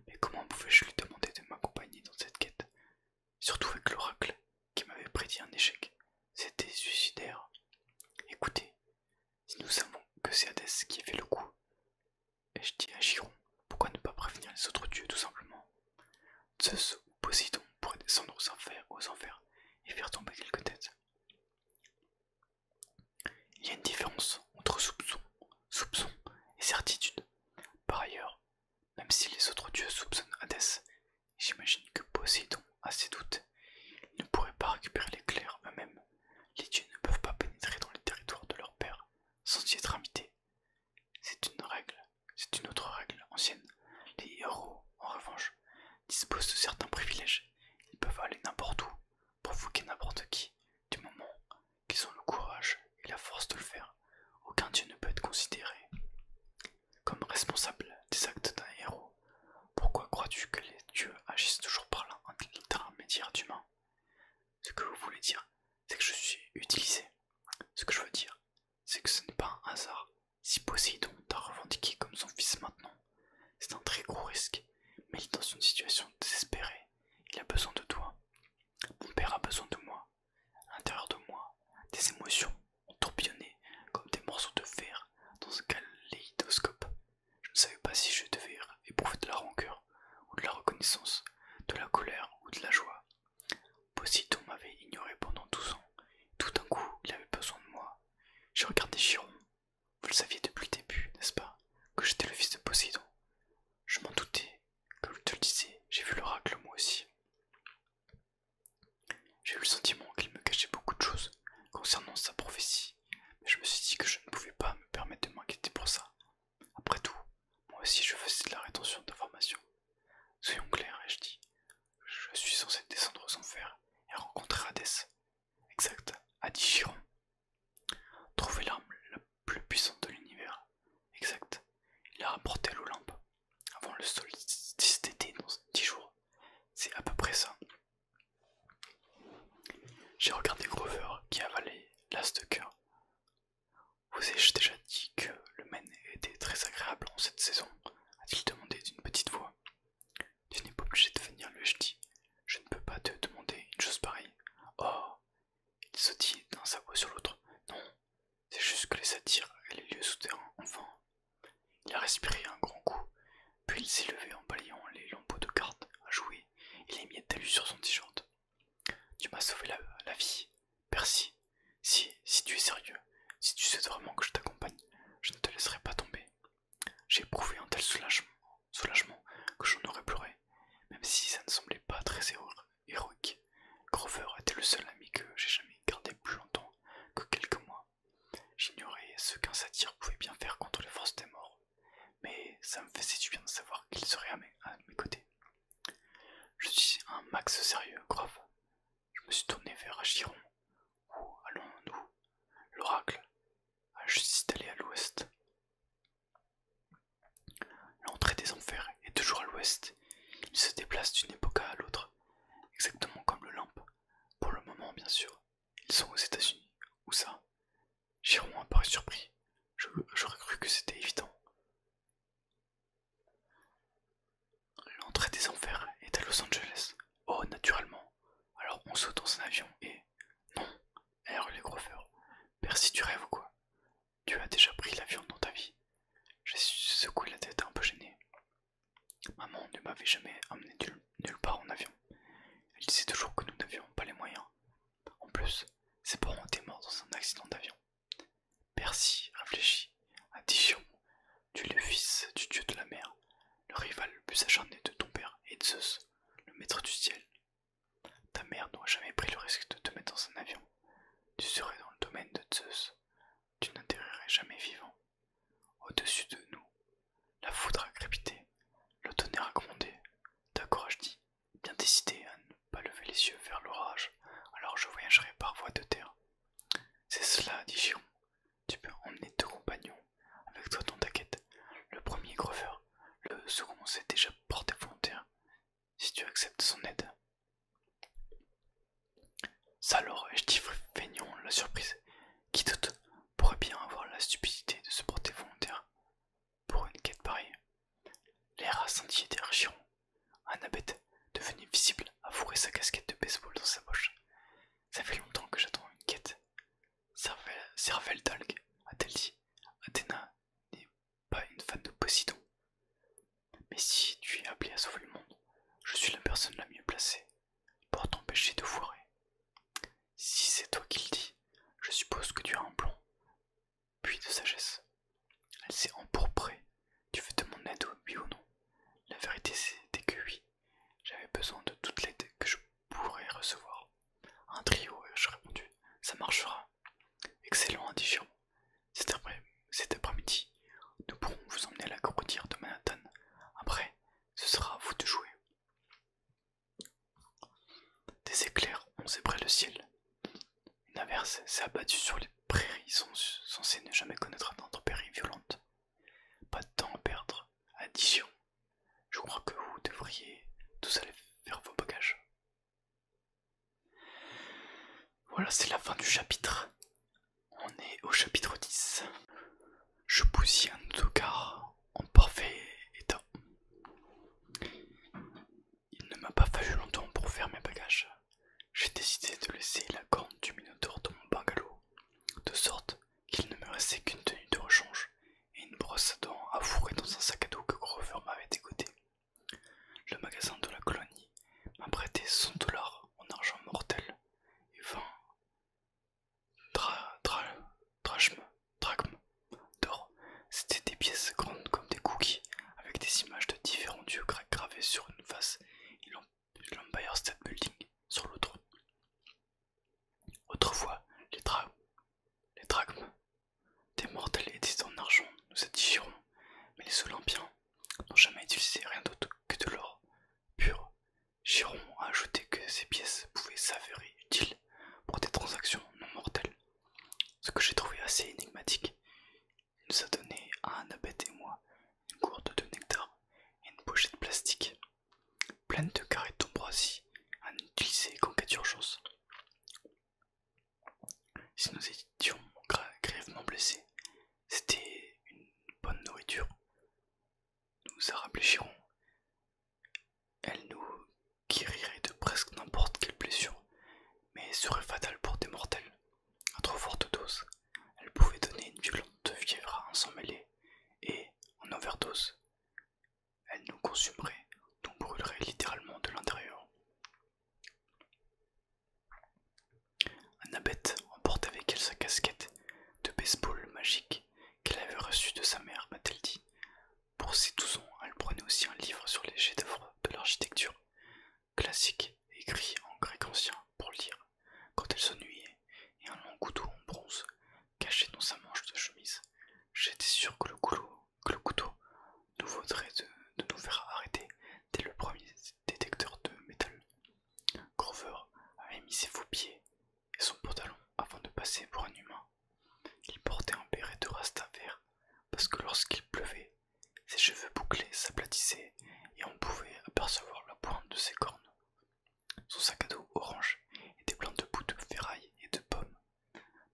Mais comment pouvais-je lui demander de m'accompagner dans cette quête? Surtout avec l'oracle qui m'avait prédit un échec. C'était suicidaire. Écoutez, si nous savons que c'est Hadès qui a fait le coup, et je dis à Chiron, pourquoi ne pas prévenir les autres dieux tout simplement? Zeus ou Poséidon pourraient descendre aux enfers et faire tomber quelques têtes. Il y a une différence entre soupçon et certitude. Par ailleurs, même si les autres dieux soupçonnent Hadès, j'imagine que Poséidon a ses doutes. Ils ne pourraient pas récupérer l'éclair eux-mêmes. Les dieux ne peuvent pas pénétrer dans les territoires de leur père sans y être invités. C'est une autre règle ancienne. Les héros, en revanche, disposent de certains privilèges. Ils peuvent aller n'importe où n'importe qui, du moment qu'ils ont le courage et la force de le faire. Aucun dieu ne peut être considéré comme responsable des actes d'un héros. Pourquoi crois-tu que les dieux agissent toujours par l'intermédiaire d'humains? Ce que vous voulez dire, c'est que je suis utilisé. Ce que je veux dire, c'est que ce n'est pas un hasard. Si Poséidon t'a revendiqué comme son fils maintenant, c'est un très gros risque. Mais il est dans une situation désespérée. Il a besoin de toi. Mon père a besoin de moi. À l'intérieur de moi, des émotions ont tourbillonné comme des morceaux de fer dans un kaléidoscope. Je ne savais pas si je devais éprouver de la rancœur ou de la reconnaissance, de la colère ou de la joie. Poséidon m'avait ignoré pendant 12 ans. Tout d'un coup, il avait besoin de moi. J'ai regardé Chiron. Vous le saviez depuis le début, n'est-ce pas, que j'étais le fils de Poséidon? Je m'en doutais, comme je te le disais, j'ai vu l'oracle moi aussi. J'ai eu le sentiment qu'il me cachait beaucoup de choses concernant sa prophétie, mais je me suis dit que je ne pouvais pas me permettre de m'inquiéter pour ça. Après tout, moi aussi je faisais de la rétention d'informations. Soyons clairs, ai-je dit. Je suis censé descendre aux enfers et rencontrer Hadès. Exact, a dit Chiron. Trouver l'arme la plus puissante de l'univers. Exact. Il a rapporté l'Olympe avant le solstice d'été dans 10 jours. C'est à peu près ça. J'ai regardé Grover qui avalait l'as de cœur. Vous ai-je déjà dit que le Maine était très agréable en cette saison? A-t-il demandé d'une petite voix. Tu n'es pas obligé de venir, lui ai-je dit. Je ne peux pas te demander une chose pareille. Oh, il sautillait d'un sabot sur l'autre. Non, c'est juste que les satires et les lieux souterrains, enfin. Il a respiré un grand coup, puis il s'est levé en balayant les lambeaux de cartes à jouer et les miettes d'alu sur son t-shirt. Tu m'as sauvé la vie, Percy. Si tu es sérieux, si tu souhaites vraiment que je t'accompagne, je ne te laisserai pas tomber. J'ai éprouvé un tel soulagement que j'en aurais pleuré, même si ça ne semblait pas très héroïque. Grover était le seul ami que j'ai jamais gardé plus longtemps que quelques mois. J'ignorais ce qu'un satire pouvait bien faire contre les forces des morts, mais ça me faisait du bien de savoir qu'il serait à mes côtés. Je suis un max sérieux, Grove. Je me suis tourné vers Chiron. Où allons-nous? L'oracle a juste allé à l'ouest. L'entrée des enfers est toujours à l'ouest. Il se déplace d'une époque à l'autre, exactement comme le lampe. Pour le moment, bien sûr. Ils sont aux États-Unis. Où ça? Chiron a paru surpris. J'aurais cru que c'était évident. L'entrée des enfers est à Los Angeles. Oh, naturellement. Alors on saute dans un avion et... Non, a hurlé Grover. Percy, tu rêves ou quoi? Tu as déjà pris l'avion dans ta vie? J'ai secoué la tête un peu gêné. Maman ne m'avait jamais emmené nulle part en avion. Elle disait toujours que nous n'avions pas les moyens. En plus, ses parents étaient morts dans un accident d'avion. Percy réfléchit, a dit Chiron. Tu es le fils du dieu de la mer, le rival le plus acharné de ton père et de Zeus, le maître du ciel. Ta mère n'aurait jamais pris le risque de te mettre dans un avion. Tu serais dans le domaine de Zeus. Tu n'atterrirais jamais vivant. Au-dessus de nous, la foudre a crépité, le tonnerre a grondé. D'accord, ai-je dit, bien décidé à ne pas lever les yeux vers l'orage, alors je voyagerai par voie de terre. C'est cela, dit Chiron. Tu peux emmener 2 compagnons avec toi dans ta quête. Le premier Grover, le second s'est déjà porté pièce s'est abattue sur les prairies censées ne jamais connaître d'intempéries violentes. Pas de temps à perdre. Addition. Je crois que vous devriez tous aller faire vos bagages. Voilà, c'est la fin du chapitre. On est au chapitre 10. Je bousille un autocar en parfait état. Il ne m'a pas fallu longtemps pour faire mes bagages. J'ai décidé de laisser la corne du Minotaure dans mon bungalow, de sorte qu'il ne me restait qu'une tenue de rechange et une brosse à dents à fourrer dans un sac à dos que Grover m'avait dégoté. Le magasin de la colonie m'a prêté 100 $ en argent mortel et 20 drachmes d'or. C'était des pièces grandes comme des cookies, avec des images de différents dieux grecs gravées sur une face et l'Empire State Building sur l'autre. Autrefois, les drachmes des mortels étaient en argent, nous addigérons, mais les Olympiens n'ont jamais utilisé rien d'autre que de l'or pur. Chiron a ajouté que ces pièces pouvaient s'avérer utiles pour des transactions non mortelles, ce que j'ai trouvé assez énigmatique. Il nous a donné à Annabeth et moi une gourde de nectar et une pochette plastique pleine de carrés d'ambroisie à n'utiliser qu'en cas d'urgence. Si nous étions grièvement blessés, c'était une bonne nourriture. Nous a rappelé Chiron. Elle nous guérirait de presque n'importe quelle blessure, mais serait fatale pour des mortels. À trop forte dose, elle pouvait donner une violente fièvre à un sang mêlé, et, en overdose, elle nous consumerait, nous brûlerait littéralement de l'intérieur. Annabeth emporte avec elle sa casquette de baseball magique qu'elle avait reçue de sa mère, m'a-t-elle dit. Pour ses 12 ans, elle prenait aussi un livre sur les chefs-d'œuvre de l'architecture classique, écrit en grec ancien, pour lire quand elle s'ennuyait, et un long couteau en bronze caché dans sa manche de chemise. J'étais sûr que le couteau nous vaudrait de nous faire arrêter dès le premier détecteur de métal. Grover avait mis ses faux pieds et son pantalon avant de passer pour un humain. Il portait un béret de rasta vert parce que lorsqu'il pleuvait, ses cheveux bouclés s'aplatissaient et on pouvait apercevoir la pointe de ses cornes. Son sac à dos orange était plein de bouts de ferraille et de pommes.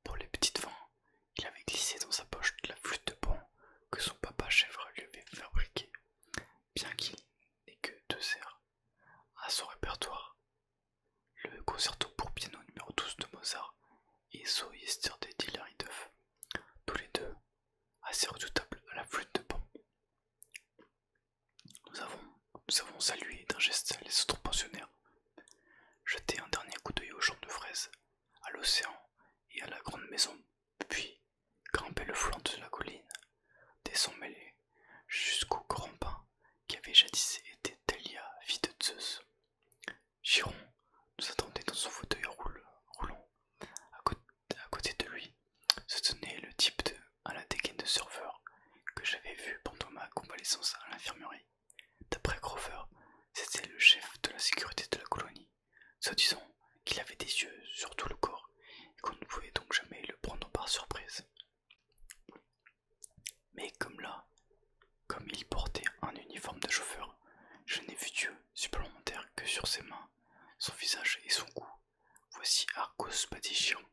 Pour les petites vents, il avait glissé dans sa poche la flûte de pan que son papa chèvre lui avait fabriquée, bien qu'il n'ait que 2 airs à son répertoire. Le concerto pour piano numéro 12 de Mozart et So Yesterday d'Hilary Duff, tous les deux assez redoutables à la flûte de pan. Nous avons salué d'un geste les autres pensionnaires, jeté un dernier coup d'œil aux champs de fraises, à l'océan et à la grande maison, puis grimpé le flanc de la colline, des sons mêlés, jusqu'au grand pin qui avait jadis été Thalia, fille de Zeus. Chiron nous attendait dans son fauteuil roulant. À côté de lui se tenait le type à la dégaine de serveur que j'avais vu pendant ma convalescence à l'infirmerie. D'après Grover, c'était le chef de la sécurité de la colonie, soi-disant qu'il avait des yeux sur tout le corps et qu'on ne pouvait donc jamais le prendre par surprise. Mais comme il portait un uniforme de chauffeur, je n'ai vu d'yeux supplémentaires que sur ses mains, son visage et son cou. Voici Arcos Chiron.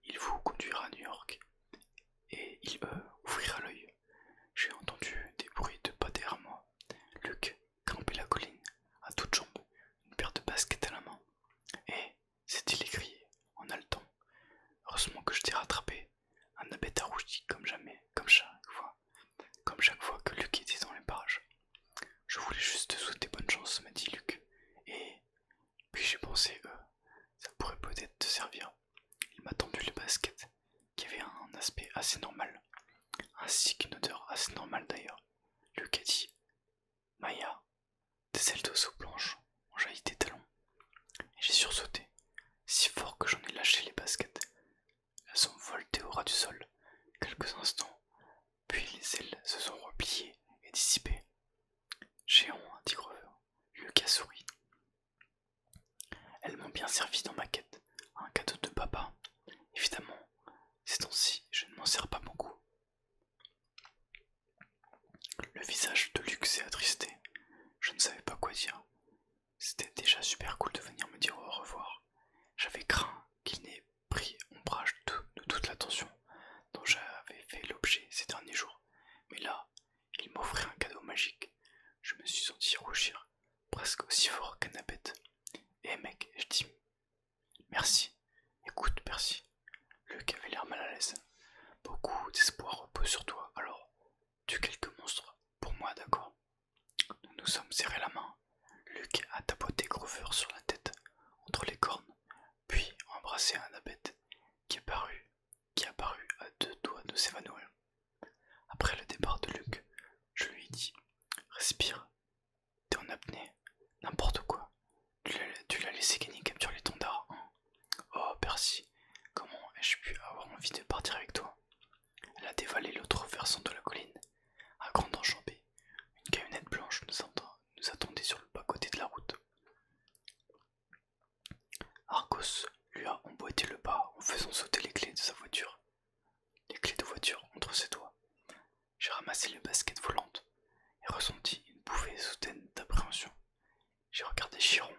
Il vous conduira à New York et il ouvrira l'œil. J'ai entendu des bruits de pas derrière moi. Luc grimpait la colline à toutes jambes, une paire de baskets à la main. Et, s'est-il écrié en haletant. Heureusement que je t'ai rattrapé. Annabeth a rougi comme jamais, comme chaque fois que Luc était dans les parages. Je voulais juste te souhaiter bonne chance, m'a dit Luc. Et puis j'ai pensé, ça pourrait peut-être te servir. Il m'a tendu les baskets, qui avaient un aspect assez normal, ainsi qu'une odeur assez normale d'ailleurs. Luc a dit, Maya, des ailes d'oiseau blanches ont jailli des talons. Et j'ai sursauté, si fort que j'en ai lâché les baskets. Elles ont volté au ras du sol quelques instants, puis les ailes se sont repliées et dissipées. Géant, dit Grover. Luc a souri. Elles m'ont bien servi dans ma quête. Un cadeau de papa. Évidemment, super cool de venir me dire au revoir. J'avais craint qu'il n'ait pris ombrage de toute l'attention dont j'avais fait l'objet ces derniers jours. Mais là, il m'offrait un cadeau magique. Je me suis senti rougir, presque aussi fort qu'Annabeth. Eh mec, je dis merci. Écoute, Percy. Luc avait l'air mal à l'aise. Beaucoup d'espoir repose sur toi, alors tue quelques monstres pour moi, d'accord? Nous nous sommes serrés la main. Luc a tapoté Grover sur la tête, entre les cornes, puis embrassé Annabeth, qui apparut à 2 doigts de s'évanouir. Après le départ de Luc, je lui ai dit: respire, t'es en apnée, n'importe quoi. Tu l'as laissé gagner capturer les tondards, hein? Oh, Percy, comment ai-je pu avoir envie de partir avec toi? Elle a dévalé l'autre versant de la colline, à grande enjambée. Une camionnette blanche nous attendait sur le bas-côté de la route. Argos lui a emboîté le pas en faisant sauter les clés de sa voiture. Les clés de voiture entre ses doigts. J'ai ramassé les baskets volantes et ressenti une bouffée soudaine d'appréhension. J'ai regardé Chiron.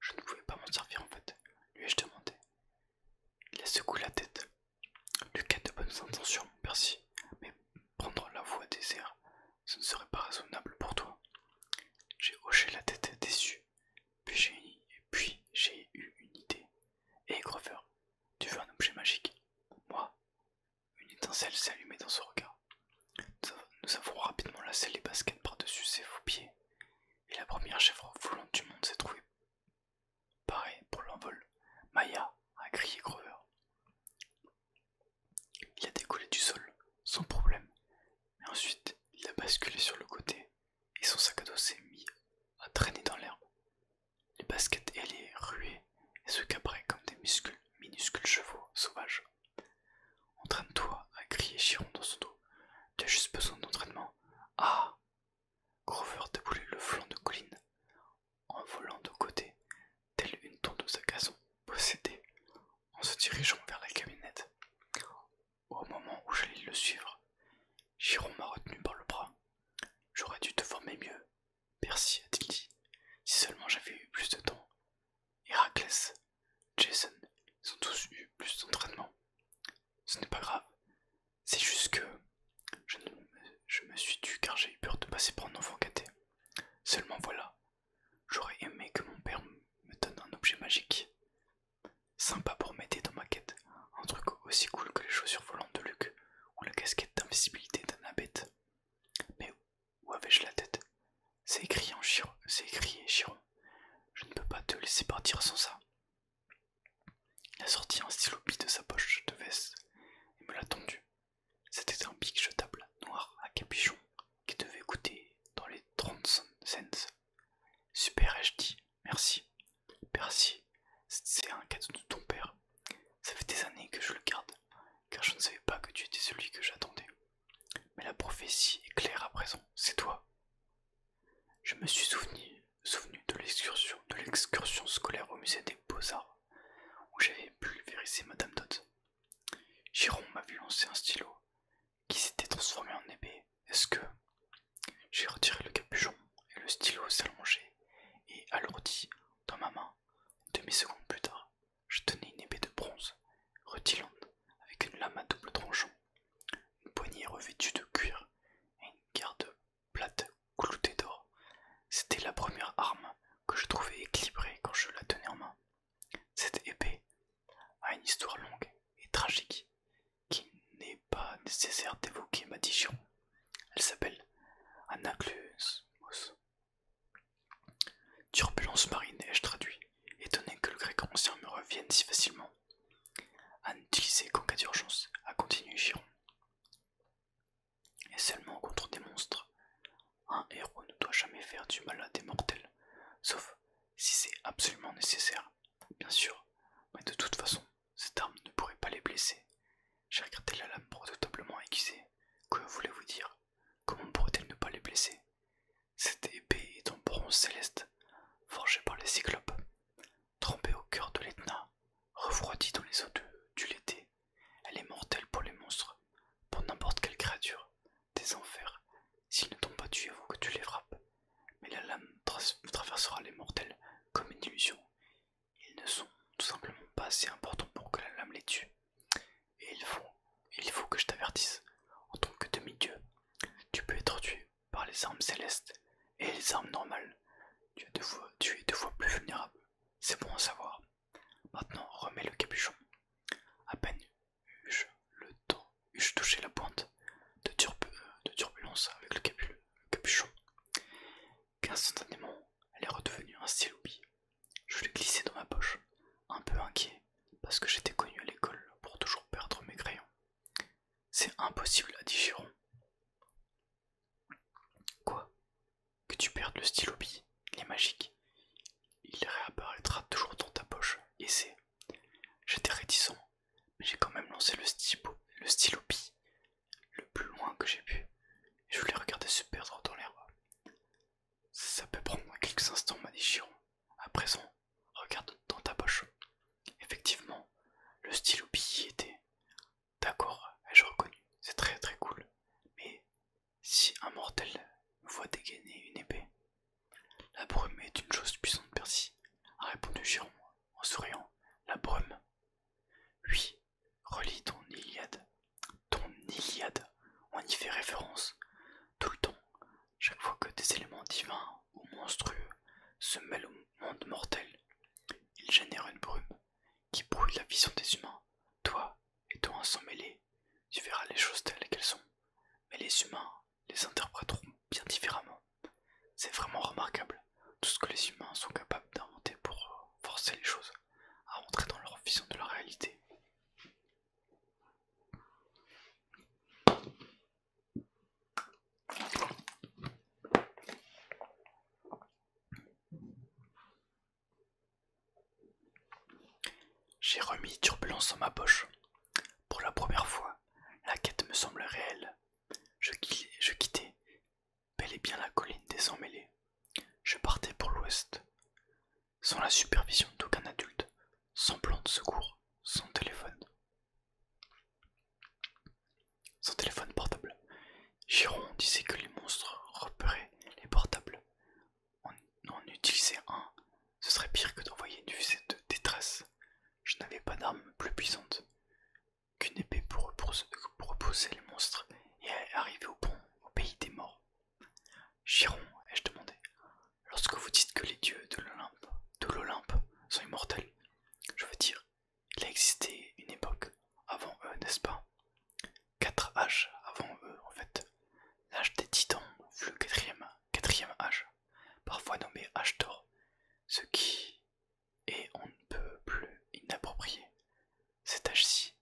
Je ne pouvais pas m'en servir en fait, lui ai-je demandé. Il a secoué la tête. Luc a de bonnes intentions, Percy, mais prendre la voie des airs, ce ne serait pas raisonnable pour toi. J'ai hoché la tête déçu, puis j'ai eu une idée. Hé Grover, tu veux un objet magique? Moi? Une étincelle s'est allumée dans son regard. Nous avons rapidement lacé les baskets par-dessus ses faux pieds, et la première chèvre volante du monde s'est trouvée parée pour l'envol. Maya, a crié Grover. Il a décollé du sol, sans problème, mais ensuite il a basculé sur le côté, et son sac à dos s'est mis à traîner dans l'herbe. Les baskets ailées ruaient et se cabraient comme des minuscules chevaux sauvages. Entraîne-toi, a crié Chiron dans son dos. Tu as juste besoin d'entraînement. Ah! Grover déboulait le flanc de colline, en volant de côté, telle une tondeuse à gazon possédée, en se dirigeant vers la camionnette. Au moment où j'allais le suivre, Chiron m'a retenu par le bras. J'aurais dû te former mieux, Percy, a-t-il dit, si seulement j'avais eu plus de temps. Héraclès, Jason, ils ont tous eu plus d'entraînement. Ce n'est pas grave, c'est juste que je me suis tue car j'ai eu peur de passer pour un enfant gâté. Seulement voilà, j'aurais aimé que mon père me donne un objet magique. Sympa pour m'aider dans ma quête, un truc aussi cool que les chaussures volantes de Luc ou la casquette d'invisibilité d'Annabeth. Mais où avais-je la tête? C'est écrié Chiron. Je ne peux pas te laisser partir sans ça. Il a sorti un stylo de sa poche de veste et me l'a tendu. C'était un bic jetable noir à capuchon qui devait coûter dans les 30 cents. Super, ai-je dit. Merci. Percy, c'est un cadeau de ton père. Ça fait des années que je le garde, car je ne savais pas que tu étais celui que j'attendais. Mais la prophétie est claire à présent, c'est toi. Je me suis souvenu de l'excursion scolaire au musée des Beaux-Arts, où j'avais pulvérisé Madame Dodd. Chiron m'a vu lancer un stylo, qui s'était transformé en épée. Est-ce que... J'ai retiré le capuchon, et le stylo s'allongeait et alourdi dans ma main. Demi-seconde plus tard, je tenais une épée de bronze, rutilante, avec une lame à double tranchant, une poignée revêtue de cuir et une garde plate cloutée d'or. C'était la première arme que je trouvais équilibrée quand je la tenais en main. Cette épée a une histoire longue et tragique qui n'est pas nécessaire d'évoquer, m'a dit Chiron. Elle s'appelle Anacleus. Turbulence marine, ai-je traduit, étonné que le grec ancien me revienne si facilement. À n'utiliser qu'en cas d'urgence, a continué Chiron. Et seulement contre des monstres. Un héros ne doit jamais faire du mal à des mortels, sauf si c'est absolument nécessaire. Bien sûr, mais de toute façon, cette arme ne pourrait pas les blesser. J'ai regardé la lame redoutablement aiguisée. Que voulez-vous dire? Comment pourrait-elle ne pas les blesser? Cette épée est en bronze céleste, forgée par les tu es 2 fois plus vulnérable. C'est bon à savoir. Maintenant, remets le capuchon. À peine eus-je touché la pointe de turbulence avec le capuchon, qu'instantanément, elle est redevenue un stylo bille. Je l'ai glissé dans ma poche, un peu inquiet, parce que j'étais connu à l'école pour toujours perdre mes crayons. C'est impossible, a dit Giron. Quoi? Que tu perdes le stylo bille? Il est magique. Il réapparaîtra toujours dans ta poche, et c'est. J'étais réticent, mais j'ai quand même lancé le stylo bille le plus loin que j'ai pu, et je l'ai regardé se perdre dans l'herbe. Ça peut prendre quelques instants, m'a dit Chiron. À présent, regarde dans ta poche. Effectivement, le stylo bille y était. D'accord, ai-je reconnu, c'est très très cool. Mais si un mortel me voit dégainer une épée, la brume est une chose puissante, Percy, a répondu Chiron en souriant. La brume? Oui, relis ton Iliade. Ton Iliade, on y fait référence tout le temps. Chaque fois que des éléments divins ou monstrueux se mêlent au monde mortel, ils génèrent une brume qui brouille la vision des humains. Toi, étant sans mêler, tu verras les choses telles qu'elles sont, mais les humains les interpréteront bien différemment. C'est vraiment remarquable, tout ce que les humains sont capables d'inventer pour forcer les choses à rentrer dans leur vision de la réalité. J'ai remis Turbulence dans ma poche. Pour la première fois, la quête me semblait réelle. Je quittais bel et bien la colline des Emmêlés. Je partais pour l'ouest, sans la supervision d'aucun adulte, sans plan de secours, sans téléphone. Sans téléphone portable. Giron disait que les monstres repéraient les portables. En utiliser un, ce serait pire que d'envoyer une fusée de détresse. Je n'avais pas d'arme plus puissante qu'une épée pour repousser les monstres et arriver au pays des morts. Chiron, ai-je demandé, lorsque vous dites que les dieux de l'Olympe sont immortels, je veux dire, il a existé une époque avant eux, n'est-ce pas? 4 âges avant eux, en fait. L'âge des titans fut le quatrième âge, parfois nommé âge d'or, ce qui est on ne peut plus inapproprié. Cet âge-ci,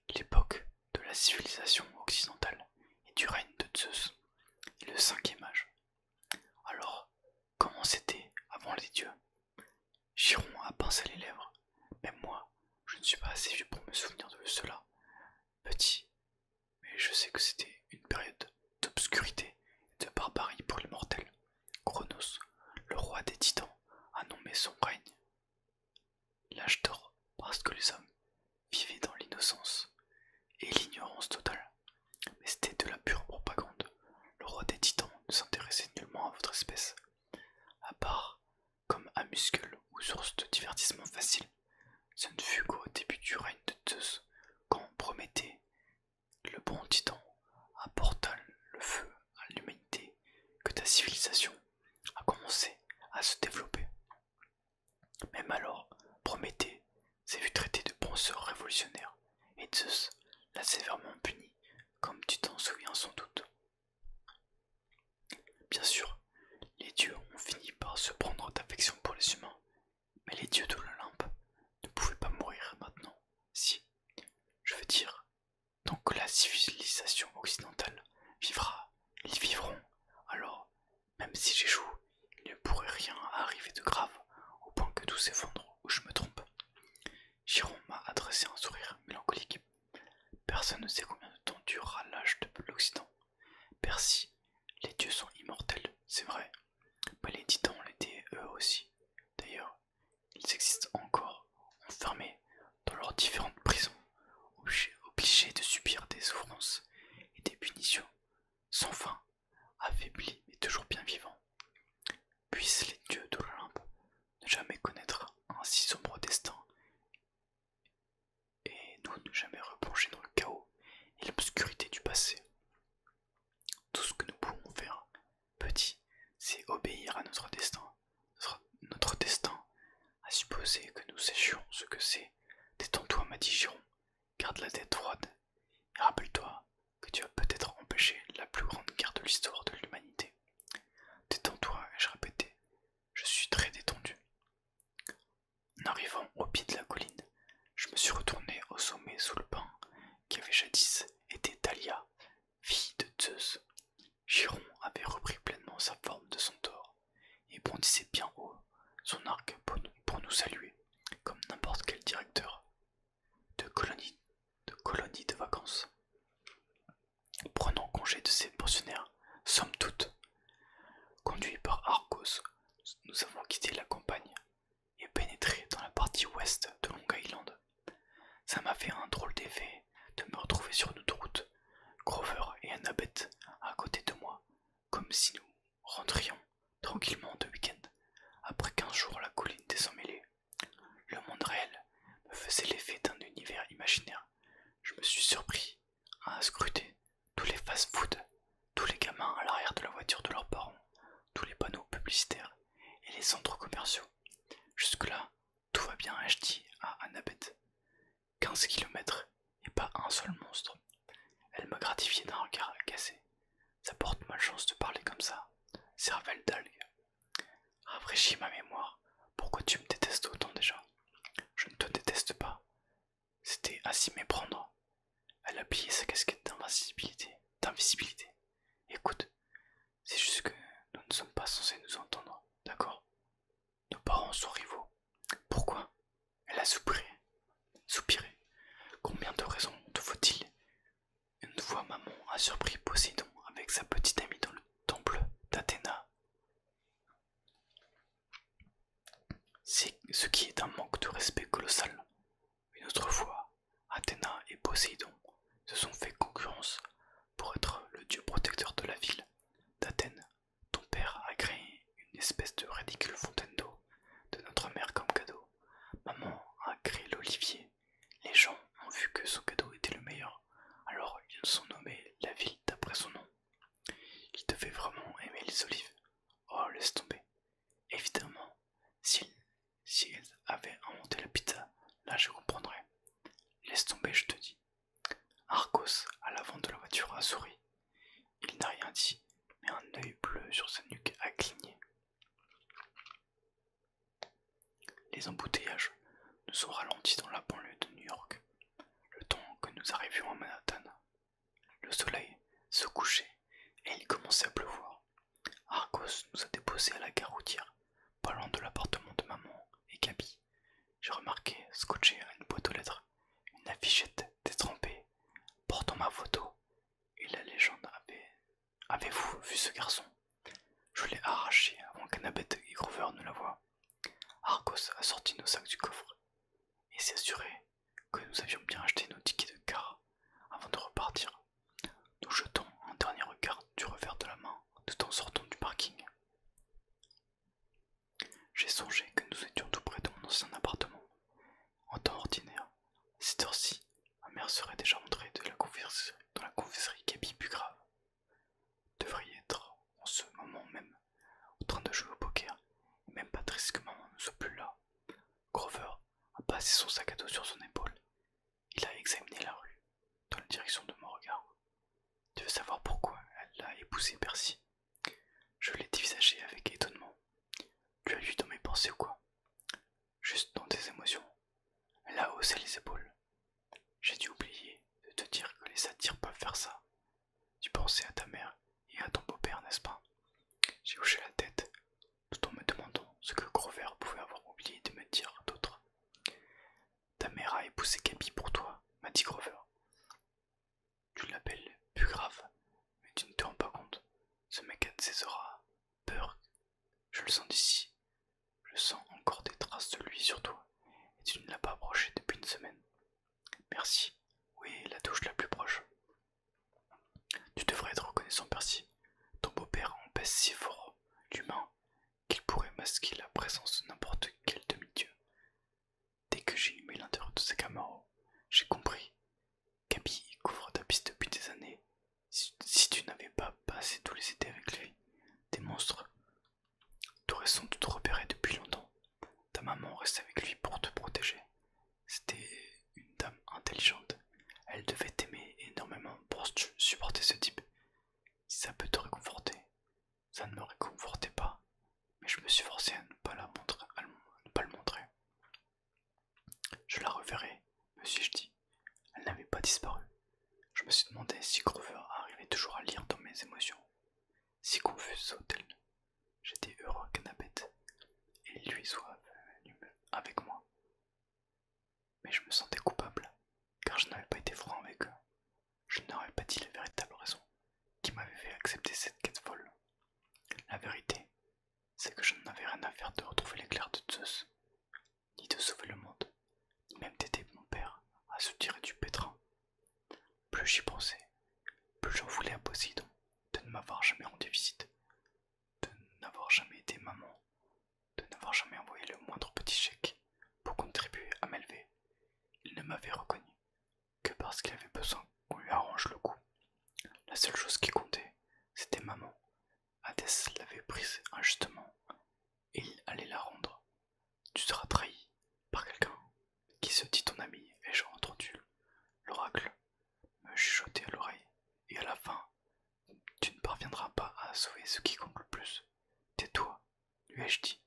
l'époque de la civilisation occidentale et du règne de Zeus, est le 5e âge. Alors, comment c'était avant les dieux? Chiron a pincé les lèvres. Même moi, je ne suis pas assez vieux pour me souvenir de cela. Petit, mais je sais que c'était une période d'obscurité et de barbarie pour les mortels. Chronos, le roi des titans, a nommé son règne l'âge d'or parce que les hommes vivaient dans l'innocence et l'ignorance totale. Mais c'était de la pure propagande. Le roi des titans ne s'intéressait nullement à votre espèce, à part comme amuse-gueule ou source de divertissement facile. Ce ne fut qu'au début du règne de Zeus, quand Prométhée, le bon titan, apporta le feu à l'humanité, que ta civilisation a commencé à se développer. Même alors, Prométhée s'est vu traité de penseur révolutionnaire, et Zeus l'a sévèrement puni, comme tu t'en souviens sans doute. Bien sûr, les dieux ont fini par se prendre d'affection pour les humains, mais les dieux de l'Olympe ne pouvaient pas mourir maintenant. Si, je veux dire, tant que la civilisation occidentale vivra, ils vivront. Alors, même si j'échoue, il ne pourrait rien arriver de grave, au point que tout s'effondre, ou je me trompe. Chiron m'a adressé un sourire mélancolique. Personne ne sait combien de temps durera l'âge de l'Occident. Percy, les dieux sont immortels, c'est vrai, mais les titans l'étaient eux aussi. D'ailleurs, ils existent encore, enfermés dans leurs différentes prisons, obligés de subir des souffrances et des punitions, sans fin, affaiblis mais toujours bien vivants. Puissent les dieux de l'Olympe ne jamais connaître un si sombre destin, et nous ne jamais replonger dans le chaos et l'obscurité du passé. Tout ce que nous pouvons faire, petit, c'est obéir à notre destin arrivant au pied de la colline, je me suis retourné au sommet sous le pin qui avait jadis été Thalia, fille de Zeus. Chiron avait repris pleinement sa forme de centaure et bondissait bien haut son arc pour nous saluer, comme n'importe quel directeur de colonie de vacances. Prenant congé de ses pensionnaires, somme toute, conduits par Argos, nous avons quitté la campagne et pénétré dans la partie ouest de Long Island. Ça m'a fait un drôle d'effet de me retrouver sur une autoroute, Grover et Annabeth à côté de moi, comme si nous rentrions tranquillement de week-end, après 15 jours à la colline des Emmêlés. Le monde réel me faisait l'effet d'un univers imaginaire. Je me suis surpris à scruter tous les fast-food, tous les gamins à l'arrière de la voiture de leurs parents, tous les panneaux publicitaires et les centres commerciaux. Jusque-là, tout va bien, ai-je dit à Annabeth. 15 kilomètres et pas un seul monstre. Elle m'a gratifié d'un regard agacé. Ça porte malchance de parler comme ça, cervelle d'algue. Rafraîchis ma mémoire. Pourquoi tu me détestes autant déjà? Je ne te déteste pas. C'était à s'y méprendre. Elle a plié sa casquette d'invisibilité. Écoute, c'est juste que nous ne sommes pas censés nous entendre, d'accord? Nos parents sont rivaux. Pourquoi? Elle a soupiré. Combien de raisons te faut-il? Une fois maman a surpris Poséidon avec sa petite amie dans le temple d'Athéna. C'est ce qui est un manque de respect colossal. Une autre fois, Athéna et Poséidon se sont fait concurrence pour être le dieu protecteur de la ville d'Athènes. Ton père a créé une espèce de ridicule fontaine d'eau de notre mère comme cadeau. Maman a créé l'olivier. Les gens ont vu que son cadeau était le meilleur, alors ils ont nommé la ville d'après son nom. Ils devaient vraiment aimer les olives. Oh, laisse tomber. Évidemment, s'ils avaient inventé la pizza, là je comprendrais. Laisse tomber, je te dis. Argos, à l'avant de la voiture, a souri. Il n'a rien dit, mais un œil bleu sur sa nuque a cligné. Les embouteillages nous ont ralentis dans la banlieue de New York, le temps que nous arrivions à Manhattan. Le soleil se couchait et il commençait à pleuvoir. Argos nous a déposés à la gare routière, pas loin de l'appartement de maman et Gabi. J'ai remarqué, scotché à une boîte aux lettres, une affichette détrempée portant ma photo et la légende Avez-vous vu ce garçon? Je l'ai arraché avant qu'Annabeth et Grover ne la voient. Argos a sorti nos sacs du coffre et s'est assuré que nous avions bien acheté nos tickets de car avant de repartir. Nous jetons un dernier regard du revers de la main tout en sortant du parking. J'ai songé que nous étions tout près de mon ancien appartement. En temps ordinaire, à cette heure-ci, ma mère serait déjà entrée dans la confesserie Gabi plus grave. Devriez être en ce moment même en train de jouer au poker, et même pas triste que maman ne soit plus là. Grover a passé son sac à dos sur son épaule. Il a examiné la rue, dans la direction de mon regard. Tu veux savoir pourquoi elle a épousé Percy? Je l'ai dévisagé avec étonnement. Tu as lu dans mes pensées ou quoi? Juste dans tes émotions. Elle a haussé les épaules. J'ai dû oublier de te dire que les satires peuvent faire ça. Tu pensais à ta mère et à ton beau-père, n'est-ce pas? J'ai hoché la tête, tout en me demandant ce que Grover pouvait avoir oublié de me dire d'autre. Ta mère a épousé Gabi pour toi, m'a dit Grover. Tu l'appelles plus grave, mais tu ne te rends pas compte. Ce mec a de ses auras. Peur. Je le sens d'ici. Je sens encore des traces de lui sur toi, et tu ne l'as pas approché depuis une semaine. Merci. Oui, la touche la plus proche. Tu devrais être reconnaissant, Percy. Ton beau-père en pèse si fort, l'humain, qu'il pourrait masquer la présence de n'importe quel demi-dieu. Dès que j'ai humé l'intérieur de ce Camaro, j'ai compris. Gabi couvre ta piste depuis des années. Si tu n'avais pas passé tous les étés avec lui, des monstres t'auraient sans doute repéré depuis longtemps. Ta maman reste avec lui pour te protéger. C'était une dame intelligente. Elle devait t'aimer énormément pour supporter ce type. Si ça peut te réconforter. Ça ne me réconfortait pas, mais je me suis forcé à ne pas le montrer. mes émotions, si confuses au-tel. J'étais heureux qu'Annabeth et lui soit venu avec moi. Mais je me sentais coupable, car je n'avais pas été franc avec eux. Je n'aurais pas dit la véritable raison qui m'avait fait accepter cette quête folle. La vérité, c'est que je n'avais rien à faire de retrouver l'éclair de Zeus, ni de sauver le monde, ni même d'aider mon père à se tirer du pétrin. Plus j'y pensais, plus j'en voulais à Poséidon de ne m'avoir jamais rendu visite, de n'avoir jamais été maman, de n'avoir jamais envoyé le moindre petit chèque pour contribuer à m'élever. Il ne m'avait reconnu que parce qu'il avait besoin qu'on lui arrange le coup. La seule chose qui comptait, c'était maman. Hadès l'avait prise injustement et il allait la rendre. Tu seras trahi par quelqu'un qui se dit ton ami, ai-je entendu l'oracle me chuchoter à l'oreille, et à la fin, tu ne parviendras pas à sauver ce qui compte le plus. Tais-toi, lui ai-je dit.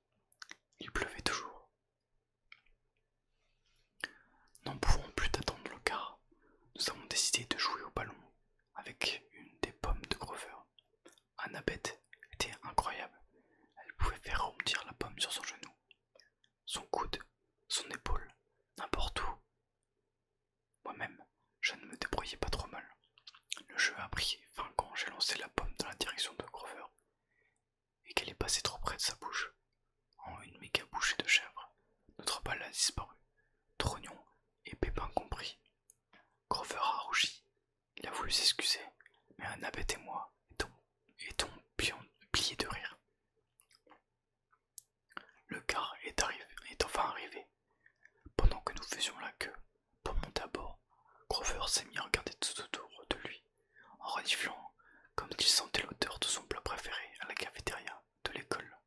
Il pleuvait toujours. N'en pouvant plus d'attendre le quart, nous avons décidé de jouer au ballon avec une des pommes de Grover. Annabeth était incroyable. Elle pouvait faire rebondir la pomme sur son genou, son coude, son épaule, n'importe où. Moi-même, je ne me débrouillais pas trop mal. Le jeu a pris fin quand j'ai lancé la pomme dans la direction de Grover et qu'elle est passée trop près de sa bouche. En une méga bouchée de chèvre, notre balle a disparu, Trognon et Pépin compris. Grover a rougi, il a voulu s'excuser, mais Annabeth et moi étions pliés de rire. Le car est enfin arrivé. Pendant que nous faisions la queue pour monter à bord, Grover s'est mis à regarder tout autour de lui, en reniflant comme s'il sentait l'odeur de son plat préféré à la cafétéria de l'école,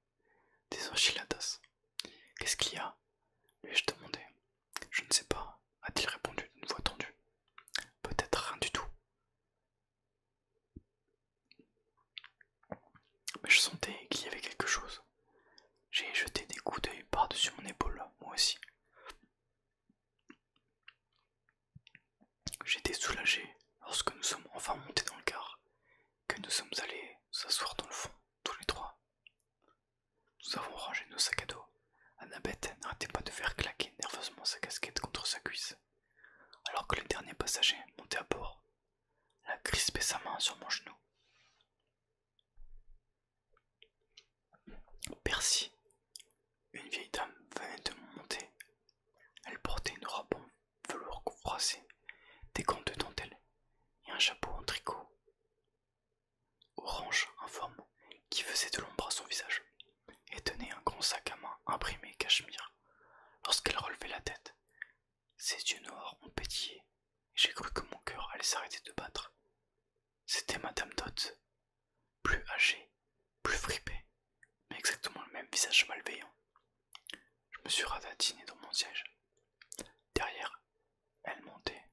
des enchiladas. Qu'est-ce qu'il y a lui ai-je demandé. Je ne sais pas, a-t-il répondu d'une voix tendue. Peut-être rien du tout. Mais je sentais qu'il y avait quelque chose. J'ai jeté des coups d'œil par-dessus mon épaule, moi aussi. J'étais soulagé lorsque nous sommes enfin montés dans le car, que nous sommes allés nous asseoir dans le fond, tous les trois. Nous avons rangé nos sacs à dos. Annabeth n'arrêtait pas de faire claquer nerveusement sa casquette contre sa cuisse. Alors que le dernier passager montait à bord, elle a crispé sa main sur mon genou. Percy, une vieille dame, venait de monter. Elle portait une robe en velours froissé, des gants de dentelle et un chapeau en tricot orange informe qui faisait de l'ombre à son visage, et tenait un grand sac à main imprimé cachemire. Lorsqu'elle relevait la tête, ses yeux noirs ont pétillé, et j'ai cru que mon cœur allait s'arrêter de battre. C'était Madame Dodds, plus âgée, plus fripée, mais exactement le même visage malveillant. Je me suis ratatiné dans mon siège. Derrière elle montaient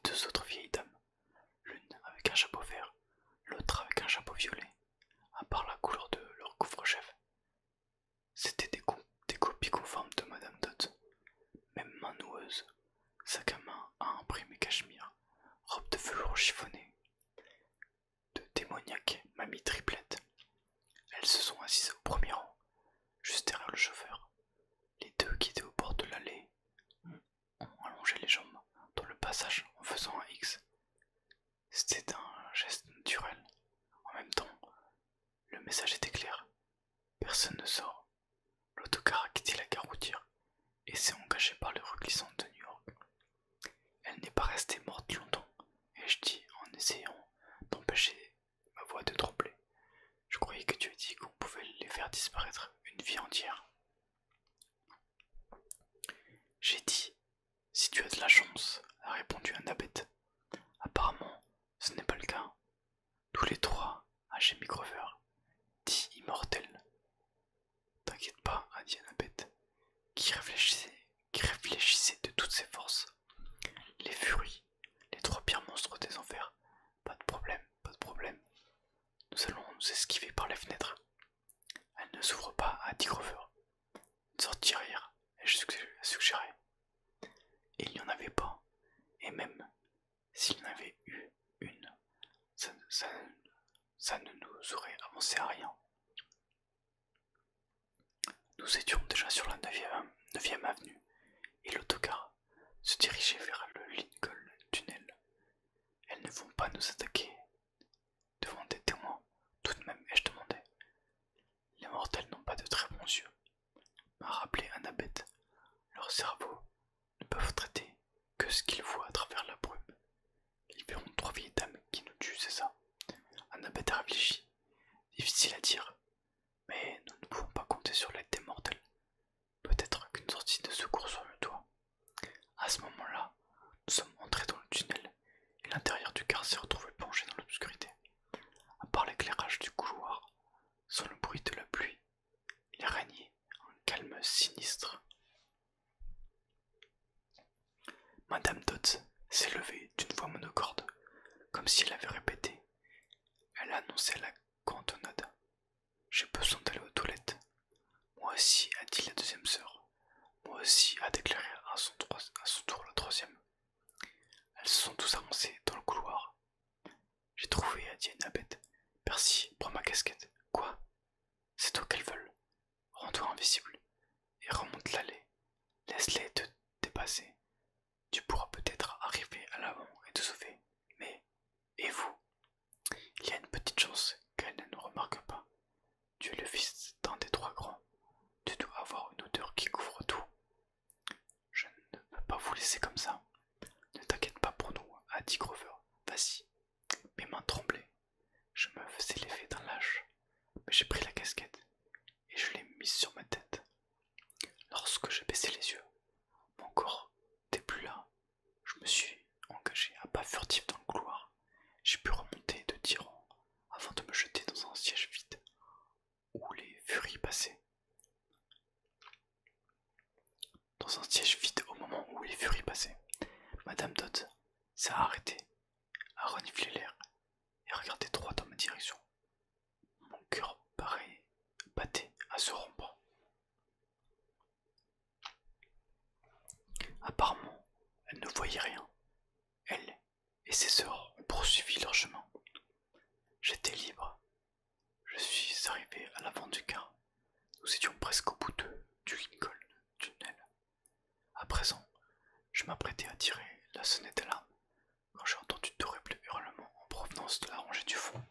deux autres vieilles dames, l'une avec un chapeau vert, l'autre avec un chapeau violet, à part la couleur de leur couvre-chef. C'étaient des copies conformes de Madame Dodds, même main noueuse, sac à main à imprimé cachemire, robe de velours chiffonné, de démoniaque mamie triplette. Elles se sont assises au premier rang, juste derrière le chauffeur. Les deux qui étaient au bord de l'allée ont allongé les jambes dans le passage en faisant un X. C'était un geste naturel. En même temps, le message était clair. Personne ne sort. L'autocar a quitté la gare routière et s'est engagé par les rues glissantes de New York. Elle n'est pas restée morte longtemps, ai-je dit en essayant d'empêcher ma voix de trembler. Je croyais que tu as dit qu'on pouvait les faire disparaître une vie entière. J'ai dit, si tu as de la chance, a répondu Annabeth. Apparemment, ce n'est pas le cas. Tous les trois, a gémi Grover, dit immortel. T'inquiète pas, a dit Annabeth, qui réfléchissait de toutes ses forces. Les furies, les trois pires monstres des enfers. Pas de problème, pas de problème. Nous allons nous esquiver par les fenêtres. Elle ne s'ouvre pas, a dit Grover. Une sorte de tirelire, ai-je suggéré. Et il n'y en avait pas. Et même s'il y en avait eu une, ça pensait à rien. Nous étions déjà sur la 9e avenue et l'autocar se dirigeait vers le Lincoln Tunnel. Elles ne vont pas nous attaquer devant des témoins, tout de même, ai-je demandé. Les mortels n'ont pas de très bons yeux, m'a rappelé Annabeth. Leurs cerveaux ne peuvent traiter que ce qu'ils voient à travers la brume. Ils verront 3 vieilles dames qui nous tuent, c'est ça? Annabeth a réfléchi. Difficile à dire, mais nous ne pouvons pas compter sur l'aide des mortels. Peut-être qu'une sortie de secours sur le toit. À ce moment-là, nous sommes entrés dans le tunnel et l'intérieur du car s'est retrouvé plongé dans l'obscurité. À part l'éclairage du couloir, sans le bruit de la pluie, il régnait un calme sinistre. Madame Dodds s'est levée d'une voix monocorde, comme si elle avait répété. Elle annonçait la cantonade. J'ai besoin d'aller aux toilettes. Moi aussi, a dit la deuxième sœur. Moi aussi, a déclaré à son tour la troisième. Elles se sont tous avancées dans le couloir. J'ai trouvé, a dit Annabeth. Percy, prends ma casquette. Quoi? C'est toi qu'elles veulent. Rends-toi invisible et remonte l'allée. Laisse-les te dépasser. Tu pourras peut-être arriver à l'avant et te sauver. Mais, et vous? Il y a une petite chance qu'elle ne nous remarque pas. Tu es le fils d'un des 3 grands. Tu dois avoir une odeur qui couvre tout. Je ne peux pas vous laisser comme ça. Ne t'inquiète pas pour nous, a dit Grover. Vas-y. Mes mains tremblaient. Je me faisais l'effet d'un lâche. Mais j'ai pris la casquette et je l'ai mise sur ma tête. Lorsque j'ai baissé les yeux, mon corps n'était plus là. Je me suis engagé à pas furtif dans le couloir. J'ai pu remonter de tirant avant de me jeter dans un siège vide où les furies passaient. Dans un siège vide au moment où les furies passaient, Madame Dodds s'est arrêtée, a reniflé l'air et regardé droit dans ma direction. Mon cœur battait à se rompre. Apparemment, elle ne voyait rien. Elle et ses sœurs ont poursuivi leur chemin. J'étais libre. Je suis arrivé à l'avant du car. Nous étions presque au bout du Lincoln Tunnel. À présent, je m'apprêtais à tirer la sonnette d'alarme quand j'ai entendu d'horribles hurlements en provenance de la rangée du fond.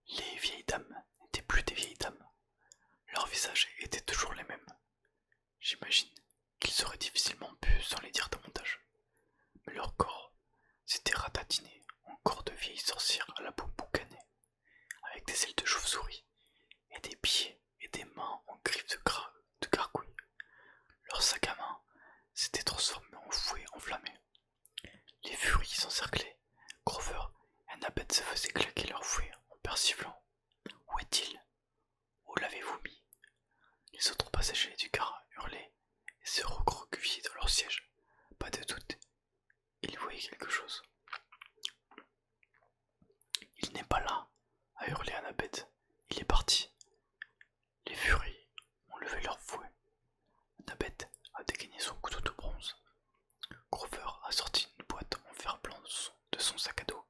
Les vieilles dames n'étaient plus des vieilles dames. Leurs visages étaient toujours les mêmes. J'imagine qu'ils auraient difficilement pu s'en les dire davantage. Mais leur corps s'était ratatiné en corps de vieilles sorcières à la peau boucanée, avec des ailes de chauve-souris et des pieds et des mains en griffes de gargouilles. Leur sac à main s'était transformé en fouet enflammé. Les furies s'encerclaient. Grover et Annabeth se faisaient claquer leurs fouets en persiflant. Où est-il? Où l'avez-vous mis? Les autres passagers du car hurlaient et se recroquevillaient dans leur siège. Pas de doute, ils voyaient quelque chose. Il n'est pas là, a hurlé Annabeth. Il est parti. Les furies ont levé leur fouet. Annabeth a dégainé son couteau de bronze. Grover a sorti une boîte en fer blanc de son sac à dos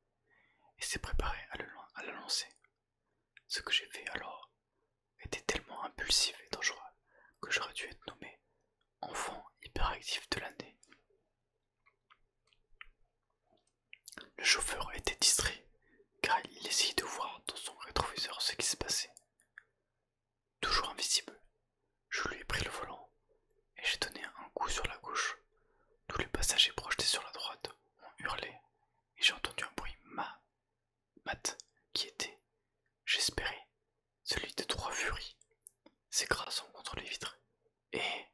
et s'est préparé à la lancer. Ce que j'ai fait alors était tellement impulsif et dangereux que j'aurais dû être nommé enfant hyperactif de l'année. Le chauffeur était distrait car il essayait de voir dans son rétroviseur ce qui se passait. Toujours invisible, je lui ai pris le volant et j'ai donné un coup sur la gauche. Tous les passagers projetés sur la droite ont hurlé et j'ai entendu un bruit mat qui était, j'espérais, celui de 3 furies s'écrasant contre les vitres. Et,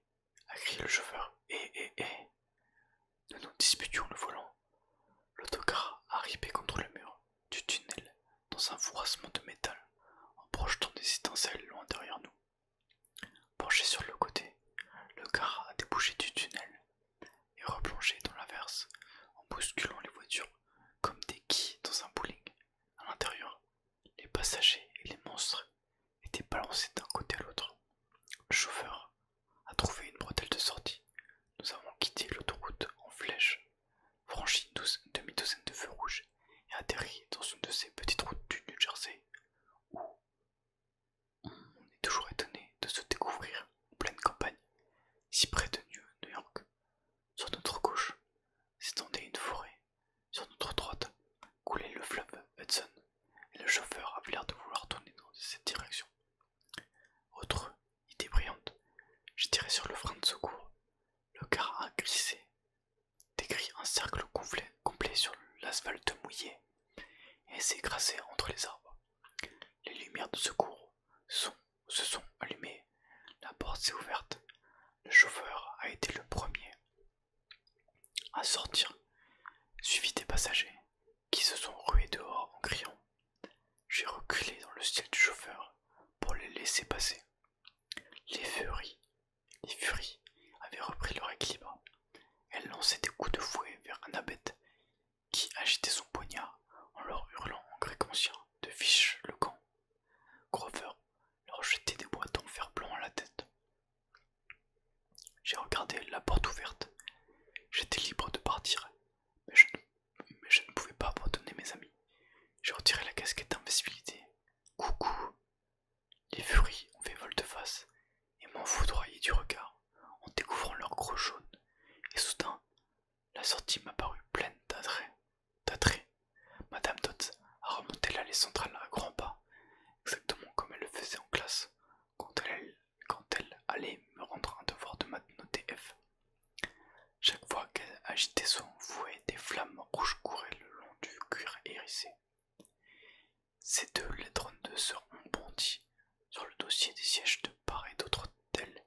a crié le chauffeur, nous nous disputions le volant. L'autocar a ripé contre le mur du tunnel dans un froissement de métal en projetant des étincelles loin derrière nous. Penché sur le côté, le car a débouché du tunnel et replongé dans l'averse en bousculant les voitures comme des quilles dans un bowling. À l'intérieur, les passagers et les monstres étaient balancés d'un côté à l'autre. Le chauffeur a trouvé une bretelle de sortie. Nous avons quitté l'autoroute en flèche, franchi une demi-douzaine de feux rouges et atterri dans une de ces petites routes du New Jersey où on est toujours étonné de se découvrir en pleine campagne, si près de New York. Sur notre gauche s'étendait une forêt, sur notre droite coulait le fleuve Hudson, et le chauffeur avait l'air de vouloir tourner dans cette direction. Autre idée brillante, j'ai tiré sur le frein de secours. Le car a glissé, décrit un cercle complet sur l'asphalte mouillé et s'est écrasé entre les arbres. Les lumières de secours se sont allumées, la porte s'est ouverte. Le chauffeur a été le premier à sortir, suivi des passagers qui se sont rués dehors en criant. J'ai reculé dans le style du chauffeur pour les laisser passer. Les furies avaient repris leur équilibre. Elles lançaient des coups de fouet vers Annabeth qui agitait son poignard en leur hurlant en grec ancien de fiche le camp. Grover leur jetait des boîtes en fer blanc à la tête. J'ai regardé la porte ouverte. J'étais libre de partir, mais je ne pouvais pas abandonner mes amis. J'ai retiré la casquette d'invisibilité. Coucou. Les furies ont fait volte-face et m'ont foudroyé du regard en découvrant leurs gros jaunes. Et soudain, la sortie m'a paru pleine d'attrait. Madame Dodds a remonté l'allée centrale à grands pas, exactement comme elle le faisait en classe, quand elle allait me rendre un devoir de maths noté F. Chaque fois qu'elle agitait son fouet, des flammes rouges couraient le long du cuir hérissé. Ces deux laidronnes de sœurs ont bondi sur le dossier des sièges de part et d'autre d'elles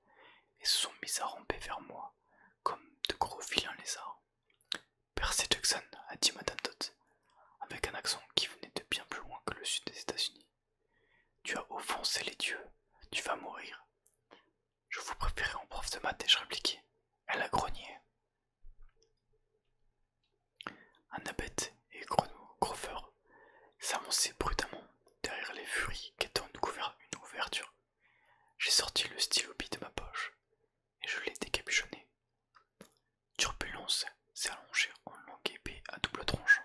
et se sont mises à ramper vers moi comme de gros vilains lézards. Percy Jackson, a dit Madame Dodds, avec un accent qui venait de bien plus loin que le sud des États-Unis. Tu as offensé les dieux, tu vas mourir. Je vous préférais en prof de maths, ai-je répliqué. Elle a grogné. Annabeth et Grover s'avançaient prudemment derrière les furies qu'étant une ouverture. J'ai sorti le stylo bille de ma poche et je l'ai décapuchonné. Turbulence s'est allongée en longue épée à double tranchant.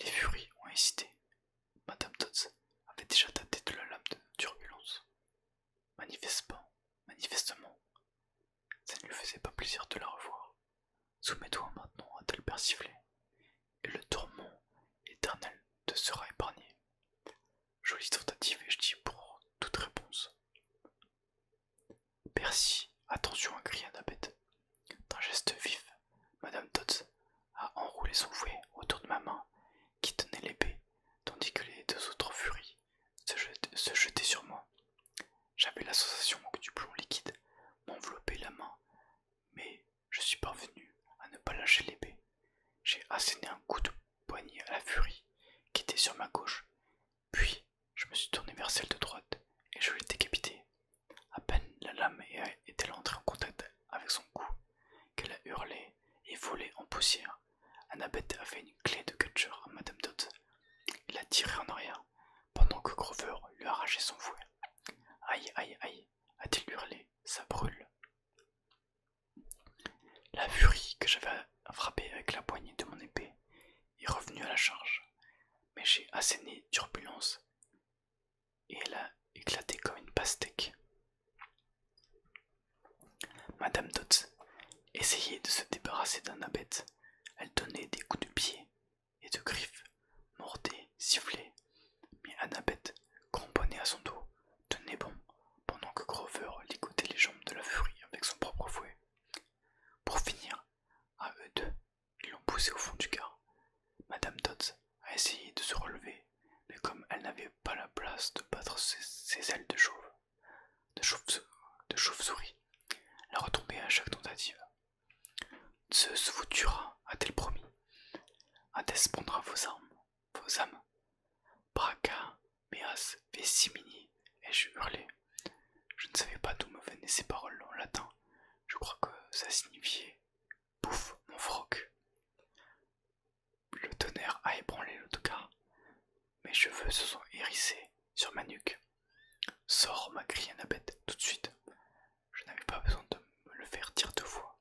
Les furies ont hésité. Madame Dodds avait déjà tâté de la lame de turbulence. Manifestement, ça ne lui faisait pas plaisir de la revoir. Soumets-toi maintenant, a-t-elle persiflé, et le tourment éternel te sera épargné. Jolie tentative, ai-je dit pour toute réponse. Percy, attention, a crié Annabeth. D'un geste vif, Madame Dodds a enroulé son fouet autour de ma main qui tenait l'épée, tandis que les deux autres furies se jetaient sur moi. J'avais la sensation que du plomb liquide m'enveloppait la main, mais je suis parvenu à ne pas lâcher l'épée. J'ai asséné un coup de poignet à la furie qui était sur ma gauche, puis je me suis tourné vers celle de droite et je l'ai décapitée. À peine la lame est-elle entrée en contact avec son cou qu'elle a hurlé et volé en poussière. Annabeth a fait une clé de catcher à Madame Dodds. Il a tiré en arrière pendant que Grover lui a arraché son fouet. Aïe, aïe, aïe, a-t-il hurlé, ça brûle. La furie que j'avais frappée avec la poignée de mon épée est revenue à la charge, mais j'ai asséné turbulence et elle a éclaté comme une pastèque. Madame Dodds essayait de se débarrasser d'Annabeth. Elle donnait des coups de pied et de griffes, mordait, sifflait, mais Annabeth, cramponnée à son dos, tenait bon pendant que Grover ligotait les jambes de la furie avec son propre fouet. Pour finir, à eux deux, ils l'ont poussé au fond du car. Madame Dodds a essayé de se relever, mais comme elle n'avait pas la place de battre ses ailes de chauve-souris, elle a retombé à chaque tentative. Zeus vous tuera, a-t-elle promis. Hadès prendra vos âmes. Braca, meas, vessimini, ai-je hurlé. Je ne savais pas d'où me venaient ces paroles en latin. Je crois que ça signifiait « bouffe mon froc ». Le tonnerre a ébranlé l'autocar. Mes cheveux se sont hérissés sur ma nuque. Sors, m'a crié Annabeth tout de suite. Je n'avais pas besoin de me le faire dire 2 fois.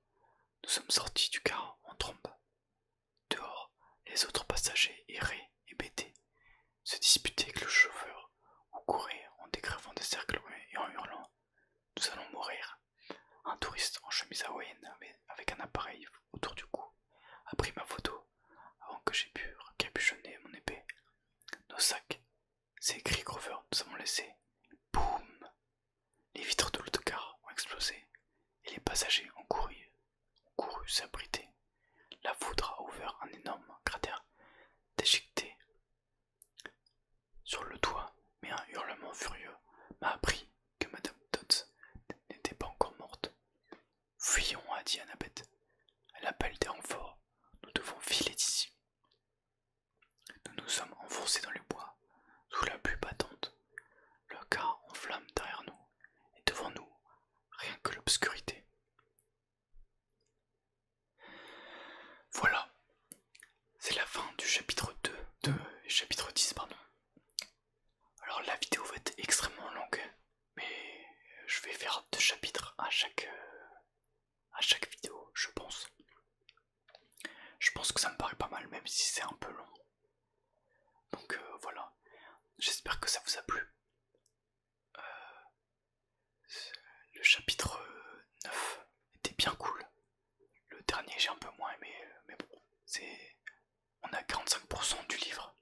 Nous sommes sortis du car en trombe. Dehors, les autres passagers erraient et bêtaient, se disputaient avec le chauffeur ou couraient en décrivant des cercles et en hurlant. Nous allons mourir. Un touriste en chemise hawaïenne avec un appareil autour du cou a pris ma photo avant que j'ai pu capuchonner mon épée. Nos sacs, s'est écrit Grover, nous avons laissé. Boum! Les vitres de l'autocar ont explosé et les passagers ont couru s'abriter. La foudre a ouvert un énorme cratère déchiqueté sur le toit, mais un hurlement furieux m'a appris que Madame Dodds n'était pas encore morte. Fuyons, a dit Annabeth. Elle appelle des renforts. Nous devons filer d'ici. Nous nous sommes enfoncés dans les bois, sous la pluie battante. Le car en flammes derrière nous, et devant nous, rien que l'obscurité. Voilà, c'est la fin du chapitre 2, chapitre 10, pardon. Alors la vidéo va être extrêmement longue, mais je vais faire 2 chapitres à chaque vidéo, je pense. Je pense que ça me paraît pas mal, même si c'est un peu long. Donc voilà, j'espère que ça vous a plu. Le chapitre 9 était bien cool. Le dernier j'ai un peu moins aimé, mais bon, on a 45% du livre.